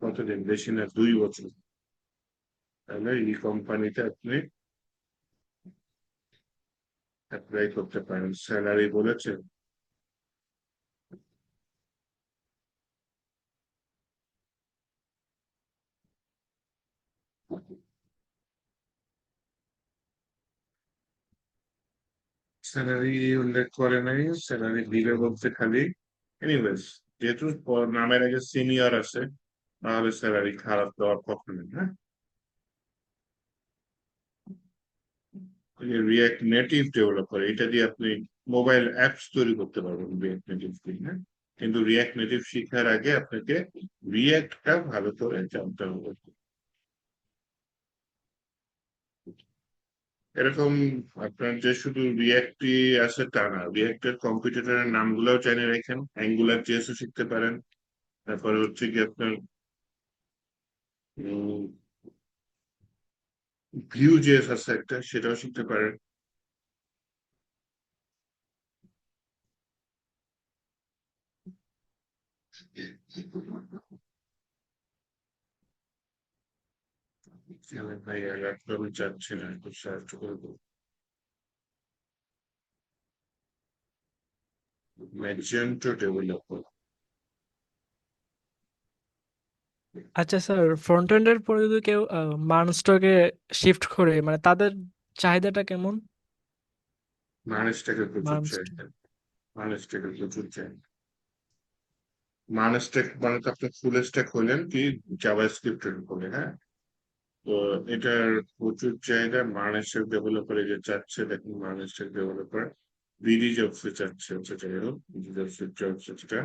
কতদিন, বেশি না 2 বছর, তাহলে এই কোম্পানিতে আপনি অ্যাপ্লাই করতে পারেন। স্যালারি বলেছে স্যালারি উল্লেখ করে নাই, স্যালারি দিবে বলতে খালি। এনিওয়েজ, যেহেতু নামের আগে সিনিয়র আছে, তাহলে স্যালারি খারাপ দেওয়ার কথা নেই। হ্যাঁ, রিয়াক্ট নেটিভ ডেভেলপার, এটা দিয়ে আপনি মোবাইল অ্যাপস তৈরি করতে পারবেন রিয়াক্ট নেটিভ দিয়ে। হ্যাঁ, কিন্তু রিয়াক্ট নেটিভ শেখার আগে আপনাকে রিয়াক্টটা ভালো করে জানতে হবে। এরকম আপনার যে শুধু রিয়াক্টই আছে তা না, রিয়াক্টের কম্পিটিটরের নামগুলোও জেনে রাখেন। অ্যাঙ্গুলার জেএসও শিখতে পারেন, তারপরে হচ্ছে কি আপনার ভিউ জেএস আছে একটা, সেটাও শিখতে পারেন। ভাই ল্যাপটপে চাচ্ছি না, একটু সার্চ করবো। Magento developer. আচ্ছা স্যার, ফ্রন্ট এন্ডের পরে যদি কেউ মানস্টকে শিফট করে, মানে তাদের চাহিদাটা কেমন? মানুষটাকে প্রচুর মানস্ট চাহিদা, মানুষটাকে প্রচুর চাহিদা। মানুষটাকে মানে তো আপনি ফুল স্ট্যাক হলেন কি জাভা স্ক্রিপ্টের উপরে। হ্যাঁ, তো এটার প্রচুর চাহিদা। মানুষের ডেভেলপার এই যে চাচ্ছে, দেখুন মানুষের ডেভেলপার বিডি জবসে চাচ্ছে হচ্ছে, যাই হোক বিডি জবসের জবস যেটা,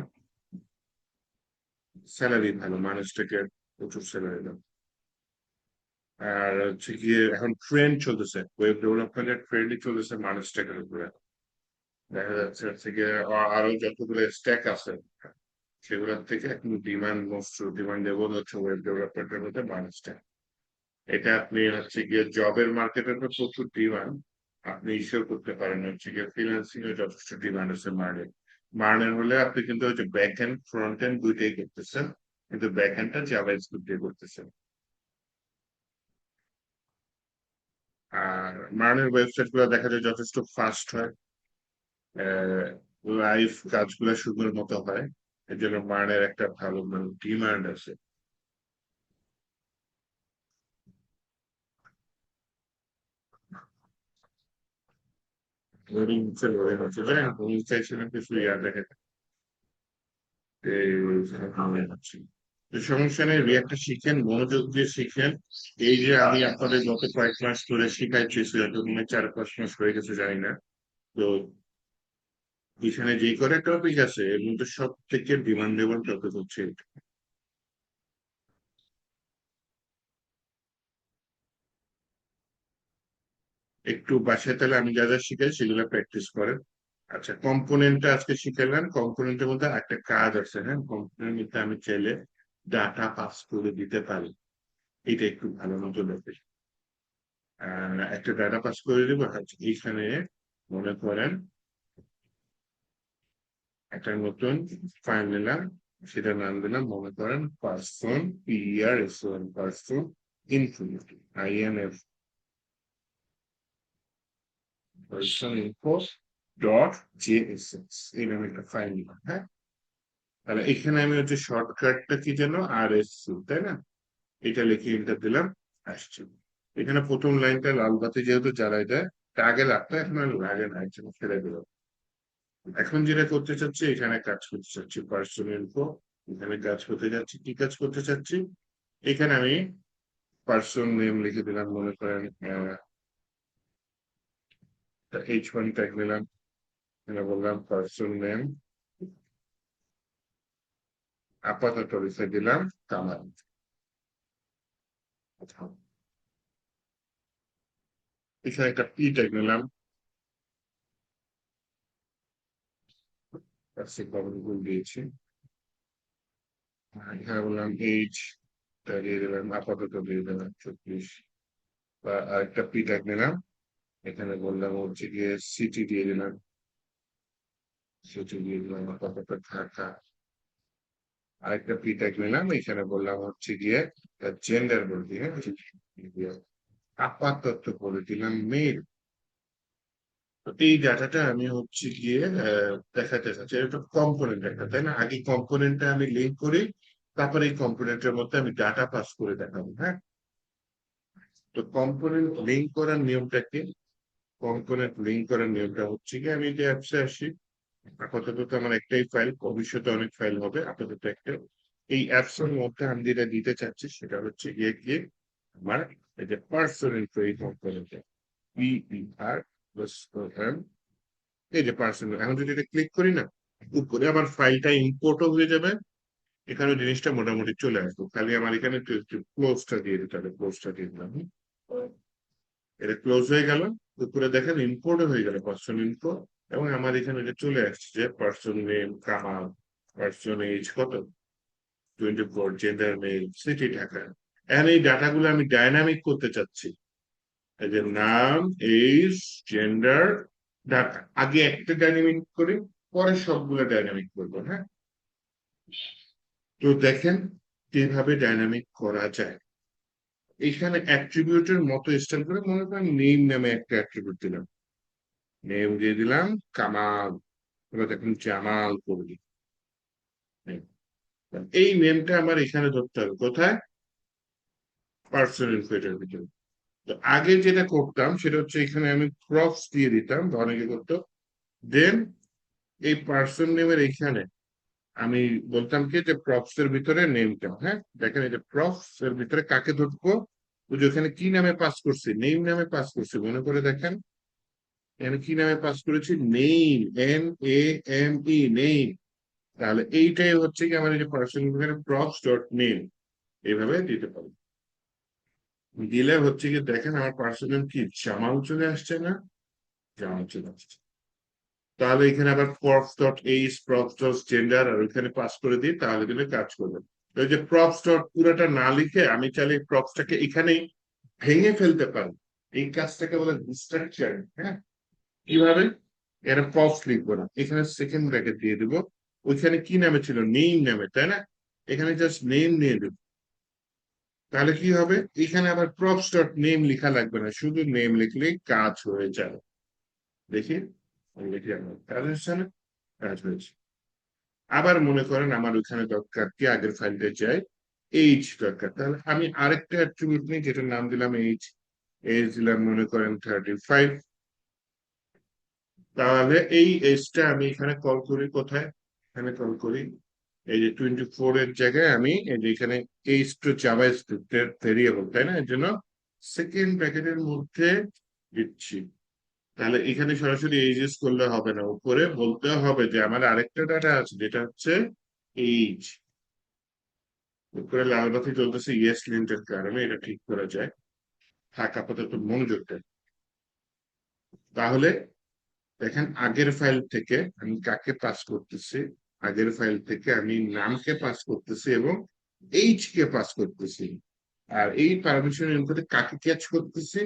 স্যালারি ভালো, মানুষটাকে প্রচুর স্যালারি দাও। আর হচ্ছে গিয়ে এখন ট্রেন্ড চলতেছে, ওয়েব ডেভেলপমেন্টের ট্রেন্ডই চলতেছে মানুষ স্ট্যাকের উপরে। দেখা যাচ্ছে হচ্ছে গিয়ে আরো যতগুলো স্ট্যাক আছে সেগুলোর থেকে এখন ডিমান্ড, মোস্ট ডিমান্ডেবল হচ্ছে ওয়েব ডেভেলপমেন্টের মধ্যে মানুষ স্ট্যাক। এটা আপনি হচ্ছে গিয়ে জবের মার্কেটের তো প্রচুর ডিমান্ড, আপনি ইস্যু করতে পারেন হচ্ছে গিয়ে ফ্রিল্যান্সিং এর যথেষ্ট ডিমান্ড আছে মার্নের। মার্নের হলে আপনি কিন্তু হচ্ছে ব্যাক এন্ড ফ্রন্ট এন্ড দুইটাই করতেছেন, কিন্তু ব্যাকএন্ডটা জাভাস্ক্রিপ্ট দিয়ে করতেছে। আর মার্নের ওয়েবসাইট গুলো দেখা যায় যথেষ্ট ফাস্ট হয়, লাইভ কাজগুলো সুন্দর মতো হয়, এর জন্য মার্নের একটা ভালো মানে ডিমান্ড আছে। লোডিং হচ্ছে লোডিং হচ্ছে, জানেন তুমি চাইছিলাম কিছু ইয়া দেখে হচ্ছে। তো সমস্যা নেই, রিয়াক্টটা শিখেন, মনোযোগ দিয়ে শিখেন। এই যে আমি আপনাদের গত কয়েক মাস ধরে শিখাইছি, হয়তো মনে 4-5 মাস হয়ে গেছে জানি না। তো এখানে যে কটা টপিক আছে এর মধ্যে সব থেকে ডিমান্ডেবল টপিক হচ্ছে এটা। একটু বাসায় তাহলে আমি যা যা শিখাই সেগুলো প্র্যাকটিস করেন। আচ্ছা, কম্পোনেন্টটা আজকে শিখালাম, কম্পোনেন্টের মধ্যে একটা কাজ আছে, হ্যাঁ, কম্পোনেন্টের মধ্যে আমি চাইলে ডাটা পাস করে দিতে পারি। এটা একটু ভালো মতো দেখে একটা ডাটা পাস করে দিব। আচ্ছা, এইখানে মনে করেন একটা নতুন ফাইল নিলাম, সেটা নাম দিলাম মনে করেন person PERSON person info INF person info .jss এই নামে একটা ফাইল নিলাম, হ্যাঁ। তাহলে এখানে আমি হচ্ছে শর্টকাটটা কি যেন RSC, তাই না? এটা লিখে এন্টার দিলাম, আসছে। এখানে প্রথম লাইনটা লাল বাতি যেহেতু জ্বালাই দেয়, তা আগে লাগতো, এখন আর লাগে না, একজন ফেলে দিল। এখন যেটা করতে চাচ্ছি, এখানে কাজ করতে চাচ্ছি পার্সন ইনফো, এখানে কাজ করতে যাচ্ছি, কি কাজ করতে চাচ্ছি, এখানে আমি পার্সন নেম লিখে দিলাম মনে করেন H1 ট্যাগ নিলাম, এখানে বললাম পার্সন নেম, আপাতত লিখে দিলাম কামাল। এখানে একটা P ট্যাগ নিলাম, দিয়েছি। এখানে বললাম এইচ, দিয়ে দিলাম আপাতত দিয়ে দিলাম 24, বা আরেকটা P ট্যাগ নিলাম, এখানে বললাম হচ্ছে গিয়ে সিটি দিয়ে দিলাম, সিটি দিয়ে দিলাম আপাতত ঢাকা। আরেকটা P ট্যাগ নিলাম, এখানে বললাম হচ্ছে গিয়ে জেন্ডার বলতে, হ্যাঁ, আপাতত বলে দিলাম মেল। তো এই ডাটাটা আমি হচ্ছে গিয়ে দেখাতে চাচ্ছি, এটা কম্পোনেন্ট একটা, তাই না? আগে কম্পোনেন্টটা আমি লিঙ্ক করি, তারপরে এই কম্পোনেন্টের মধ্যে আমি ডাটা পাস করে দেখাবো, হ্যাঁ। তো কম্পোনেন্ট লিঙ্ক করার নিয়মটা কি? কম্পোনেন্ট লিঙ্ক করার নিয়মটা হচ্ছে কি, আমি যে অ্যাপসে আসি, আপাতত তো আমার একটাই ফাইল, ভবিষ্যতে অনেক ফাইল হবে, আপাতত একটা। এই অ্যাপস এর মধ্যে আমি যেটা দিতে চাচ্ছি সেটা হচ্ছে গিয়ে কি আমার এই যে পার্সন ইনফো, এই কম্পোনেন্টে PER+M, এই যে পার্সন। এখন যদি এটা ক্লিক করি না, উপরে আমার ফাইলটা ইম্পোর্টও হয়ে যাবে, এখানে জিনিসটা মোটামুটি চলে আসবে, খালি আমার এখানে ক্লোজটা দিয়ে দিতে হবে, ক্লোজটা দিয়ে দিলাম, এটা ক্লোজ হয়ে গেল। উপরে দেখেন ইম্পোর্ট হয়ে গেল পার্সন ইনফো, এবং আমার এখানে এটা চলে আসছে যে person name Kamal, person age কত 24, জেন্ডার মেল, সিটি ঢাকা। এখন এই ডাটাগুলো আমি ডাইনামিক করতে চাচ্ছি, এই যে নাম, এজ, জেন্ডার, ডাটা আগে একটা ডাইনামিক করি, পরে সবগুলো ডাইনামিক করবো, হ্যাঁ। তো দেখেন কিভাবে ডাইনামিক করা যায়। এখানে অ্যাট্রিবিউটের মতো স্টাইল করে মনে করেন নেম নামে একটা অ্যাট্রিবিউট দিলাম, নেম দিয়ে দিলাম কামাল, এবার দেখুন জামাল করবি। এই নেমটা আমার এখানে ধরতে হবে কোথায়, পার্সোনাল ইনফোটার ভিতরে। তো আগে যেটা করতাম সেটা হচ্ছে এখানে আমি প্রপস দিয়ে দিতাম, বা অনেকে করতো, দেন এই পার্সন নেমের এখানে আমি বলতাম কি যে প্রপস এর ভিতরে নেমটা, হ্যাঁ, দেখেন এই যে প্রপস এর ভিতরে কাকে ধরবো, ওই যে ওখানে কি নামে পাস করছি, নেম নামে পাস করছি, মনে করে দেখেন এখানে কি নামে পাস করেছি, নেম, NAME, নেম। তাহলে এইটাই হচ্ছে কি আমার এই যে পার্সন প্রপস ডট নেম, এইভাবে দিতে পারি। দিলে হচ্ছে কি দেখেন আমার পার্সোনাল কি জামাল চলে আসছে না, জামাল চলে আসছে। তাহলে এখানে আবার props dot age, props dot gender আর ওইখানে পাস করে দিই, তাহলে কিন্তু কাজ করবে। ওই যে প্রপস ডট পুরোটা না লিখে আমি চাইলে প্রপসটাকে এখানেই ভেঙে ফেলতে পারি, এই কাজটাকে বলে স্ট্রাকচার, হ্যাঁ। কিভাবে, এরা প্রপস লিখবো না, এখানে সেকেন্ড ব্র্যাকেট দিয়ে দিব, ওইখানে কি নামে ছিল, নেম নামে, তাই না? এখানে জাস্ট নেম নিয়ে দেব। তাহলে কি হবে, এখানে আবার প্রপস ডট নেম লেখা লাগবে না, শুধু নেম লিখলেই কাজ হয়ে যাবে। দেখি, লিখি আমার কাজ হচ্ছে না, কাজ হয়েছে। আবার মনে করেন আমার ওখানে দরকার কি, আগের ফাইলটা যাই, এইচ দরকার, তাহলে আমি আরেকটা অ্যাট্রিবিউট নিই যেটার নাম দিলাম এইচ। এইচ দিলাম মনে করেন 35। তাহলে এই এইচটা আমি এখানে কল করি কোথায়, এখানে কল করি এই যে 24 এর জায়গায় আমি এই যে এখানে এইচ টু জাভাস্ক্রিপ্টের ভেরিয়েবল, তাই না, এর জন্য সেকেন্ড ব্র্যাকেটের মধ্যে দিচ্ছি। তাহলে এখানে সরাসরি এইচএস করলে হবে না, উপরে বলতে হবে যে আমার আরেকটা ডাটা আছে যেটা হচ্ছে এইচ। উপরে লাল বাতি চলতেছে ইয়েস লিঙ্কের কারণে, এটা ঠিক করা যায়। থাক, আপাতত মনোযোগ দেন। তাহলে দেখেন আগের ফাইল থেকে আমি কাকে পাস করতেছি, আগের ফাইল থেকে আমি নামকে পাস করতেছি এবং এইচ কে পাস করতেছি। আর এই পারমিশন ইনপুটে কাকে ক্যাচ করতেছি,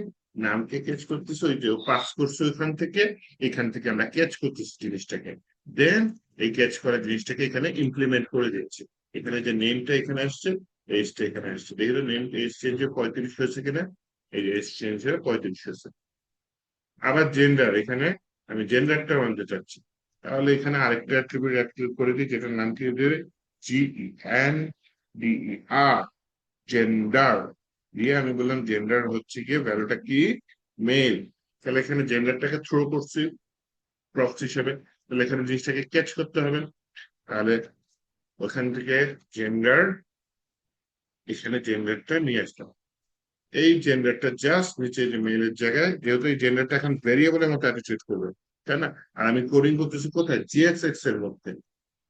নামকে ক্যাচ করতেছি, ওই যে পাস করছে ওইখান থেকে, এখান থেকে আমরা ক্যাচ করতেছি জিনিসটাকে। দেন এই ক্যাচ করা জিনিসটাকে এখানে ইমপ্লিমেন্ট করে দিচ্ছি। এখানে যে নেমটা এখানে আসছে, এইচটা এখানে আসছে, দেখি তো নেম এইচ চেঞ্জ হয়ে 35 হয়েছে কিনা। এই যে এইচ চেঞ্জ হয়ে 35 হয়েছে। আবার জেন্ডার, এখানে আমি জেন্ডারটা আনতে চাচ্ছি। তাহলে এখানে আরেকটা অ্যাট্রিবিউট অ্যাড করে দিই যেটার নাম কি দেবে, GENDER, জেন্ডার। দিয়ে আমি বললাম জেন্ডার হচ্ছে গিয়ে ভ্যালুটা কি, মেল। তাহলে এখানে জেন্ডারটাকে থ্রো করছি প্রক্সি হিসেবে, তাহলে এখানে জিনিসটাকে ক্যাচ করতে হবে। তাহলে ওখান থেকে জেন্ডার, এখানে জেন্ডারটা নিয়ে আসলাম। এই জেন্ডারটা জাস্ট নিচে যে মেইলের জায়গায়, যেহেতু এই জেন্ডারটা এখন ভেরিয়েবলের মতো অ্যাটিটিউড করবে, তাই না, আর আমি কোডিং করতেছি কোথায়, জিএসএক্স এর মধ্যে।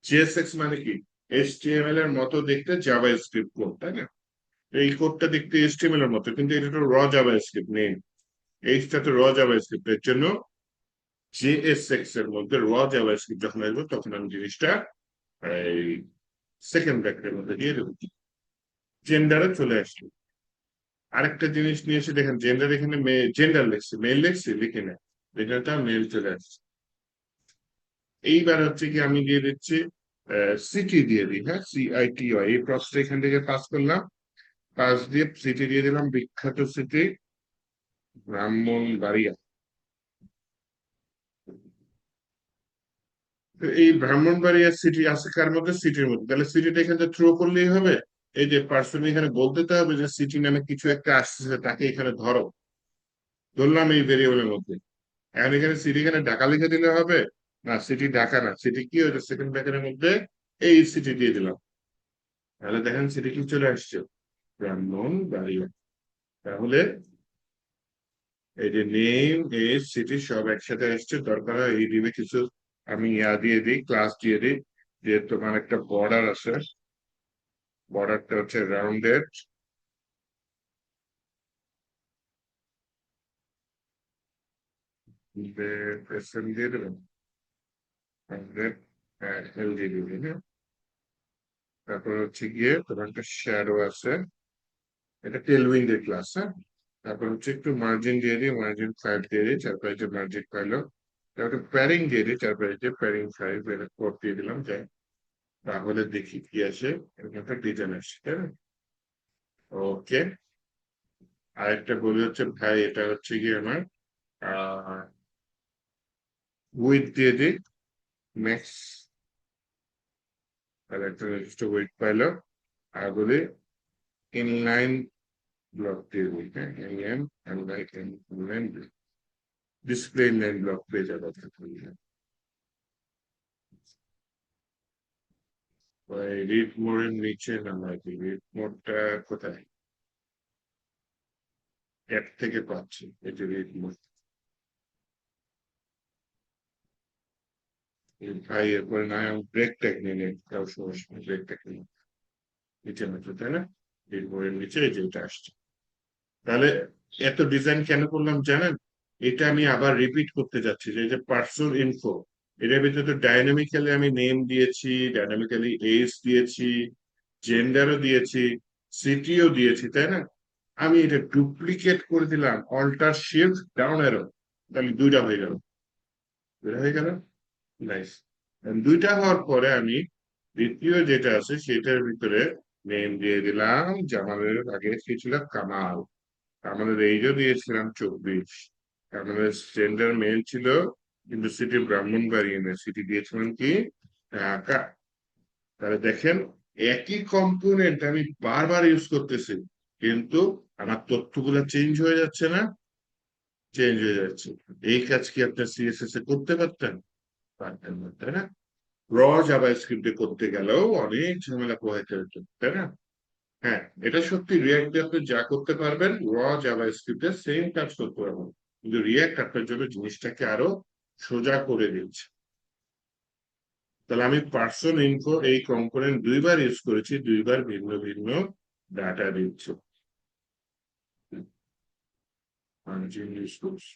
জিএসএক্স মানে কি, এইচটিএমএল এর মতো দেখতে জাভা স্ক্রিপ্ট কোড, তাই না। এই কোডটা দেখতে এইচটিএমএল এর মতো, কিন্তু এটা তো র জাভা স্ক্রিপ্ট নেই। এইচটা তো র জাভা স্ক্রিপ্ট, এর জন্য জেএসএক্স এর মধ্যে র জাভা স্ক্রিপ্ট যখন আসবে তখন আমি জিনিসটা এই সেকেন্ড ব্র্যাকেটের মধ্যে দিয়ে দেবো। জেন্ডারে চলে আসলো। আরেকটা জিনিস নিয়ে এসে দেখেন জেন্ডার, এখানে জেন্ডার লিখছি, মেল লিখছি, লিখে নেয় জেন্ডারটা মেল চলে আসছে। এইবার হচ্ছে কি আমি দিয়ে দিচ্ছি সিটি দিয়ে দিই, হ্যাঁ, CITY, এই প্রসেসটা এখান থেকে পাস করলাম। পাস দিয়ে সিটি দিয়ে দিলাম, বিখ্যাত সিটি ব্রাহ্মণবাড়িয়া। তো এই ব্রাহ্মণবাড়িয়া সিটি আছে কার মধ্যে, সিটির মধ্যে, তাহলে সিটিটা এখানে থ্রো করলেই হবে। এই যে পার্সন এখানে বলতে তো হবে যে সিটি নামে কিছু একটা আসছে, তাকে এখানে ধরো। ধরলাম এই ভেরিয়েবলের মধ্যে। এখন এখানে সিটি এখানে ঢাকা লিখে দিলে হবে না, সিটি ঢাকা না, সিটি কি হয়েছে, সেকেন্ড ব্র্যাকেটের মধ্যে এই সিটি দিয়ে দিলাম। তাহলে দেখেন সিটি কি চলে আসছে, ব্রাহ্মণবাড়িয়া। তাহলে এই যে নেম এজ সিটি সব একসাথে আসছে। দরকার হয় এই ডিমে কিছু আমি দিয়ে দিই, ক্লাস দিয়ে দিই, যে তোমার একটা বর্ডার আছে, বর্ডারটা হচ্ছে রাউন্ডেড। দিয়ে দেবেন রাউন্ডেড, এল দিয়ে দিবেন, হ্যাঁ। তারপর হচ্ছে গিয়ে তোমার একটা শ্যাডো আছে, এটা টেলউইন্ড এর ক্লাস, হ্যাঁ। তারপর হচ্ছে একটু মার্জিন দিয়ে দিই, মার্জিন 5 দিয়ে দিই, 4 পেজে মার্জিন পাইলো। তারপরে প্যারিং দিয়ে দিই, 4 পেজে প্যারিং 5, এটা কোড দিয়ে দিলাম, যাই। তাহলে দেখি কি আসে, এরকম একটা ডিজাইন আসছে, তাই না। ওকে। আরেকটা বলি হচ্ছে ভাই, এটা হচ্ছে কি আমার উইথ দিয়ে দিই ম্যাক্স, আর একটা নির্দিষ্ট উইথ পাইলো। আর বলি ইনলাইন ব্লক দিয়ে দিই, হ্যাঁ, um inline display inline block পেয়ে যাবে। রিড মোড়ের নিচে নামা কি, রিড মোডটা কোথায়, অ্যাপ থেকে পাচ্ছি, এই যে রিড মোড। ভাই এরপরে না ব্রেক ট্যাগ নিয়ে নেই, তাও সমস্যা, ব্রেক ট্যাগ নিয়ে নিচে নামছে, তাই না, রিড মোড়ের নিচে এই যে এটা আসছে। তাহলে এত ডিজাইন কেন করলাম জানেন, এটা আমি আবার রিপিট করতে যাচ্ছি, যে এই যে পার্সন ইনফো, এটার ভিতরে তো ডাইনামিক্যালি আমি নেম দিয়েছি, ডাইনামিক্যালি এজ দিয়েছি, জেন্ডারও দিয়েছি, সিটিও দিয়েছি, তাই না। আমি এটা ডুপ্লিকেট করে দিলাম, অল্টার শিফট ডাউন অ্যারো, তাহলে দুইটা হয়ে গেল, নাইস। দুইটা হওয়ার পরে আমি দ্বিতীয় যেটা আছে সেটার ভিতরে নেম দিয়ে দিলাম জামালের আগে সে ছিল কামাল, কামালের এইজও দিয়েছিলাম 24, কামালের জেন্ডার মেল ছিল কিন্তু সিটি ব্রাহ্মণবাড়িয়া ইউনিভার্সিটি দিয়েছিলাম কি ঢাকা। তাহলে দেখেন একই কম্পোনেন্ট আমি বারবার ইউজ করতেছি কিন্তু আমার তথ্যগুলো চেঞ্জ হয়ে যাচ্ছে না, চেঞ্জ হয়ে যাচ্ছে। এই কাজ কি আপনার সিএসএস এ করতে পারতেন? পারতেন না, তাই না? র জাভাস্ক্রিপ্টে করতে গেলেও অনেক ঝামেলা পোহাইতে হতো, তাই না? হ্যাঁ, এটা সত্যি রিয়াক্টে আপনি যা করতে পারবেন র জাভাস্ক্রিপ্টে সেম কাজ করতে পারবেন, কিন্তু রিয়াক্ট আপনার জন্য জিনিসটাকে আরো সোজা করে দিচ্ছে। তাহলে আমি পার্সন ইনফো এই কম্পোনেন্ট দুইবার ইউজ করেছি, দুইবার ভিন্ন ভিন্ন ডাটা দিচ্ছে। মার্জিন ইউজ করছি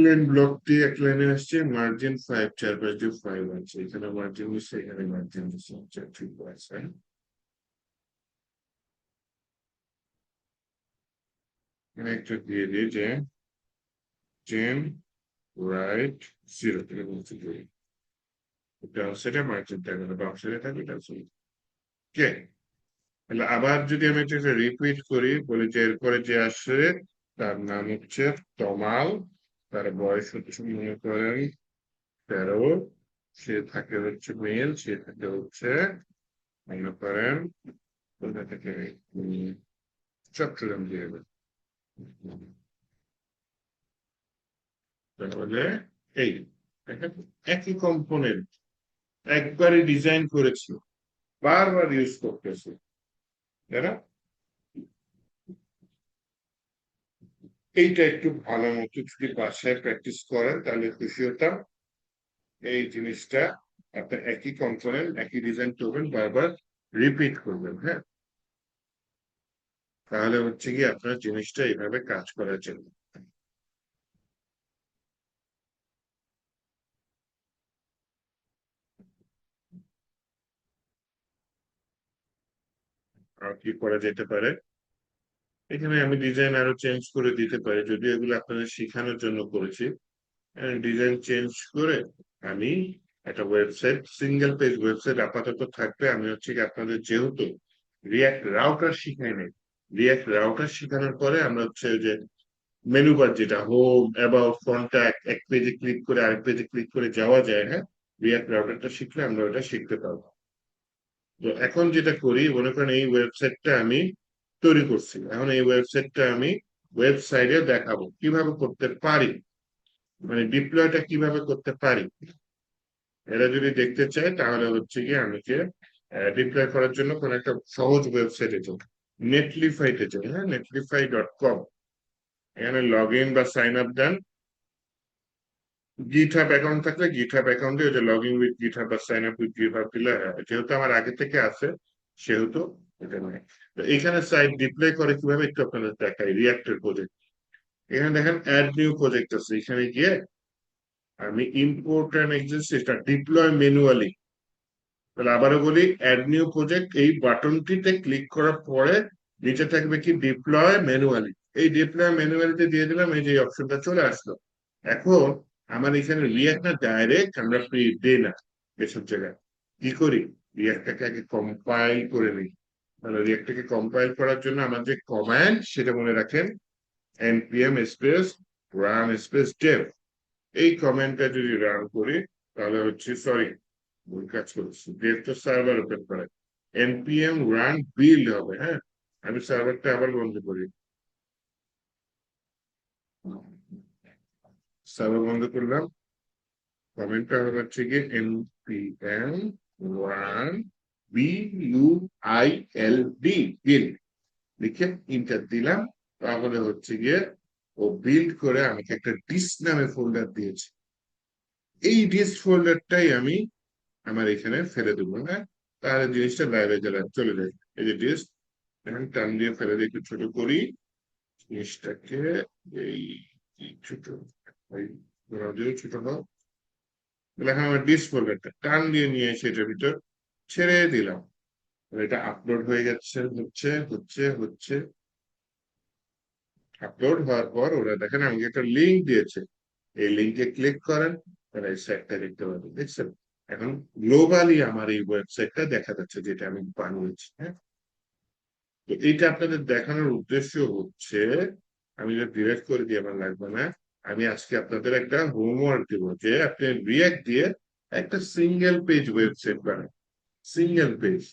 লাইন ব্লক দিয়ে এক লাইনে আসছে, মার্জিন 5 চারপাশ দিয়ে 5 আছে, এখানে মার্জিন দিচ্ছে, এখানে মার্জিন দিচ্ছে, আচ্ছা ঠিক আছে। এখানে একটা দিয়ে দিই যে চেন রাইট 0 থেকে বলছি যে এটা সেটা মার্জিন থাকবে না, বাম সাইডে থাকবে এটা আছে। ওকে, তাহলে আবার যদি আমি এটা রিপিট করি, বলি যে এরপরে যে আসে তার নাম হচ্ছে তমাল, তার বয়স হচ্ছে মনে করেন 13, সে থাকে হচ্ছে মেল, সে থাকে হচ্ছে মনে করেন কোথা থেকে চট্টগ্রাম দিয়ে দেবে। তাহলে এই দেখেন একই কম্পোনেন্ট একবারই ডিজাইন করেছি, বারবার ইউজ করতেছি, তাই না? এইটা একটু ভালো মতো যদি বাসায় প্র্যাকটিস করেন তাহলে খুশি হতাম। এই জিনিসটা আপনার একই কম্পোনেন্ট একই ডিজাইন করবেন, বারবার রিপিট করবেন, হ্যাঁ, তাহলে হচ্ছে কি আপনার জিনিসটা এইভাবে কাজ করার জন্য। আর কি করা যেতে পারে, এখানে আমি ডিজাইন আরো চেঞ্জ করে দিতে পারি, যদিও এগুলো আপনাদের শেখানোর জন্য করেছি। ডিজাইন চেঞ্জ করে আমি একটা ওয়েবসাইট, সিঙ্গেল পেজ ওয়েবসাইট আপাতত থাকবে। আমি হচ্ছে কি আপনাদের যেহেতু রিয়াক্ট রাউটার শিখাই নাই, রিয়াক্ট রাউটার শেখানোর পরে আমরা হচ্ছে যে মেনু বার যেটা হোম অ্যাবাউট কন্ট্যাক্ট, এক পেজে ক্লিক করে আরেক পেজে ক্লিক করে যাওয়া যায়, হ্যাঁ, রিয়াক্ট রাউটারটা শিখলে আমরা ওটা শিখতে পারবো। তো এখন যেটা করি মনে করেন এই ওয়েবসাইটটা আমি তৈরি করছি, এখন এই ওয়েবসাইটটা আমি ওয়েবসাইটে দেখাবো কিভাবে করতে পারি, মানে ডিপ্লয়টা কিভাবে করতে পারি। এরা যদি দেখতে চায় তাহলে হচ্ছে কি আমাকে ডিপ্লয় করার জন্য কোন একটা সহজ ওয়েবসাইটে যাও, নেটলিফাইতে যাই, হ্যাঁ, netlify.com, এখানে লগ ইন বা সাইন আপ দেন। গিটহাব অ্যাকাউন্ট থাকলে গিটহাব অ্যাকাউন্টে ওই যে লগ ইন উইথ গিটহাব বা সাইন আপ উইথ গিটহাব দিলে, যেহেতু আমার আগে থেকে আছে সেহেতু এটা নেই। তো এখানে সাইট ডিপ্লয় করে কিভাবে একটু আপনাদের দেখাই, রিয়াক্টের প্রজেক্ট, এখানে দেখেন অ্যাড নিউ প্রজেক্ট আছে, এখানে গিয়ে আমি import and exist deploy manually, তাহলে আবারও বলি অ্যাড নিউ প্রজেক্ট এই বাটনটিতে ক্লিক করার পরে নিচে থাকবে কি ডিপ্লয় ম্যানুয়ালি, এই ডিপ্লয় ম্যানুয়ালিতে দিয়ে দিলাম, এই যে অপশনটা চলে আসলো। এখন আমার এখানে রিয়াক্ট না ডাইরেক্ট আমরা ফ্রি দিই না, এসব জায়গায় কি করি, রিয়াক্টটাকে আগে কম্পাইল করে নিই। তাহলে রিয়াক্টটাকে কম্পাইল করার জন্য আমার যে কমান্ড সেটা মনে রাখেন, npm space run space Dave, এই কমান্ডটা যদি রান করি তাহলে হচ্ছে সরি ভুল কাজ করেছি, ডেভ তো সার্ভার ওপেন করে, npm রান বিল্ড হবে, হ্যাঁ, আমি সার্ভারটা আবার বন্ধ করি, সার্ভার বন্ধ করলাম, কমেন্টটা হচ্ছে কি npm রান বিইউআইএলডি বিল্ড, লিখে ইন্টার দিলাম, তাহলে হচ্ছে গিয়ে ও বিল্ড করে আমাকে একটা ডিস নামে ফোল্ডার দিয়েছে, এই ডিস ফোল্ডারটাই আমি আমার এখানে ফেলে দেবো, হ্যাঁ, তাহলে জিনিসটা বাইরে চলে যায়। এই যে ডিস এখন টান দিয়ে ফেলে দিয়ে একটু ছোট করি জিনিসটাকে, এই এই ছোট এই দিয়ে ছোট হোক, তাহলে এখন আমার ডিস ফোল্ডারটা টান দিয়ে নিয়ে এসে এটার ভিতর ছেড়ে দিলাম, এটা আপলোড হয়ে যাচ্ছে, হচ্ছে হচ্ছে হচ্ছে, আপলোড হওয়ার পর ওরা দেখেন আমাকে একটা লিঙ্ক দিয়েছে, এই লিঙ্কে ক্লিক করেন তাহলে এই সাইটটা দেখতে পাবেন, দেখছেন? এখন গ্লোবালি আমার এই ওয়েবসাইটটা দেখা যাচ্ছে যেটা আমি বানিয়েছি, হ্যাঁ। তো এইটা আপনাদের দেখানোর উদ্দেশ্য হচ্ছে, আমি যদি ডিরেক্ট করে দিয়ে আমার লাগবে না, আমি আজকে আপনাদের একটা হোমওয়ার্ক দেবো যে আপনি রিয়াক্ট দিয়ে একটা সিঙ্গেল পেজ ওয়েবসাইট বানান, সিঙ্গেল পেজ।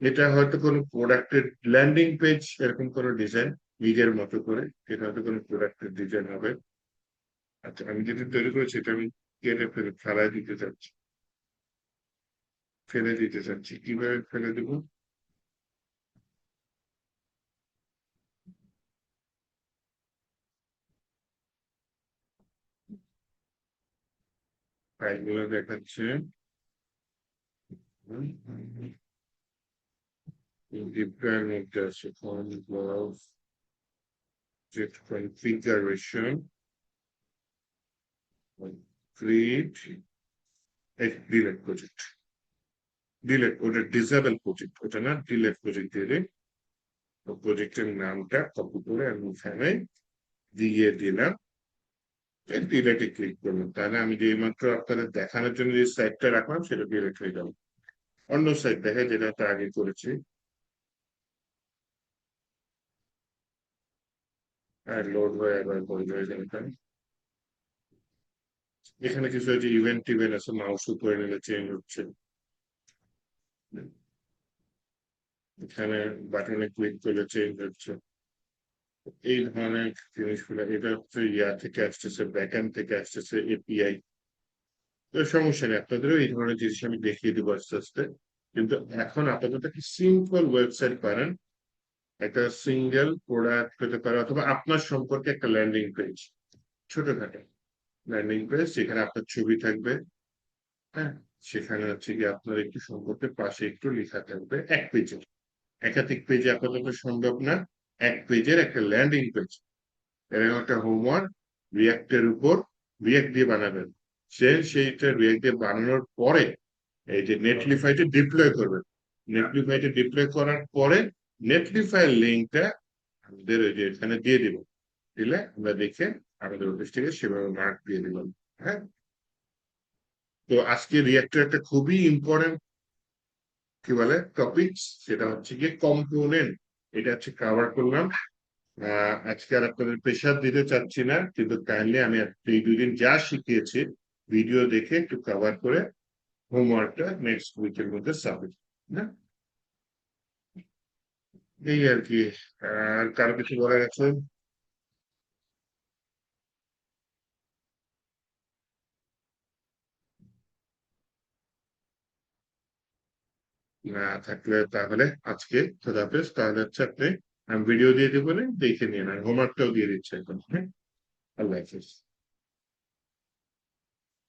এটা হয়তো কোনো প্রোডাক্টের ল্যান্ডিং পেজ, এরকম কোনো ডিজাইন নিজের মতো করে, এটা হয়তো কোনো প্রোডাক্টের ডিজাইন হবে। আচ্ছা, আমি যেটা তৈরি করেছি এটা আমি কেটে ফেলে ফেলাই দিতে চাচ্ছি, ফেলে দিতে চাচ্ছি। কিভাবে ফেলে দেবো? ফাইলগুলো দেখাচ্ছে। ডিপ্লয়ের মধ্যে আছে form block, object configuration, create, delete project, delete, ওটা ডিসেবল প্রজেক্ট, ওটা না, ডিলেট প্রজেক্ট দিয়ে প্রজেক্টের নামটা কপি করে আমি এখানে দিয়ে দিলাম, ডিলেটে ক্লিক করলাম, তাহলে আমি যে মাত্র আপনাদের দেখানোর জন্য যে সাইটটা রাখলাম সেটা ডিলেট হয়ে গেল। অন্য সাইট দেখে যেটা তার আগে করেছি, আর লোড হয়ে এবার বন্ধ হয়ে যাবে। এখানে কিছু যে ইভেন্ট টিভেন্ট আছে, মাউস উপরে নিলে চেঞ্জ হচ্ছে, এখানে বাটনে ক্লিক করলে চেঞ্জ হচ্ছে, এই ধরনের জিনিসগুলো। এটা হচ্ছে ইয়া থেকে আসতেছে, ব্যাকএন্ড থেকে আসতেছে, এপিআই। তো সমস্যা নেই, আপনাদেরও এই ধরনের জিনিস আমি দেখিয়ে দেবো আস্তে আস্তে। কিন্তু এখন আপাতত একটা সিম্পল ওয়েবসাইট বানান, একটা সিঙ্গেল প্রোডাক্ট পেতে পারে, অথবা আপনার সম্পর্কে একটা ল্যান্ডিং পেজ, ছোটখাটো ল্যান্ডিং পেজ, যেখানে আপনার ছবি থাকবে, হ্যাঁ, সেখানে হচ্ছে কি আপনার একটু সম্পর্কে পাশে একটু লেখা থাকবে, এক পেজে। একাধিক পেজে আপাতত সম্ভব না, এক পেজের একটা ল্যান্ডিং পেজ। এরকম একটা হোমওয়ার্ক, রিয়াক্টের উপর, রিয়াক্ট দিয়ে বানাবেন। সেইটা রিয়াক্ট দিয়ে বানানোর পরে এই যে নেটলিফাইতে ডিপ্লয় করবেন, নেটলিফাইতে ডিপ্লয় করার পরে নেটলিফাই লিঙ্কটা আমাদের ওই যে এখানে দিয়ে দিব, দিলে আমরা দেখে আমাদের অফিস থেকে সেভাবে মার্ক দিয়ে দিলাম, হ্যাঁ। তো আজকে রিয়াক্টের একটা খুবই ইম্পর্টেন্ট কি বলে টপিক, সেটা হচ্ছে গিয়ে কম্পোনেন্ট। এটা হচ্ছে কভার করলাম। আজকে আর আপনাদের প্রেশার দিতে চাচ্ছি না, কিন্তু কাইন্ডলি আমি এই 2 দিন যা শিখিয়েছি ভিডিও দেখে একটু কভার করে হোমওয়ার্কটা নেক্সট উইকের মধ্যে সাবমিট, না, এই আর কি। আর কারো কিছু বলার আছে? না থাকলে তাহলে আজকে খোদাহাফেজ। তাহলে হচ্ছে আপনি, আমি ভিডিও দিয়ে দেবো, দেখে নিয়ে নেন, হোমওয়ার্কটাও দিয়ে দিচ্ছি এখন, হ্যাঁ। আল্লাহ হাফেজ।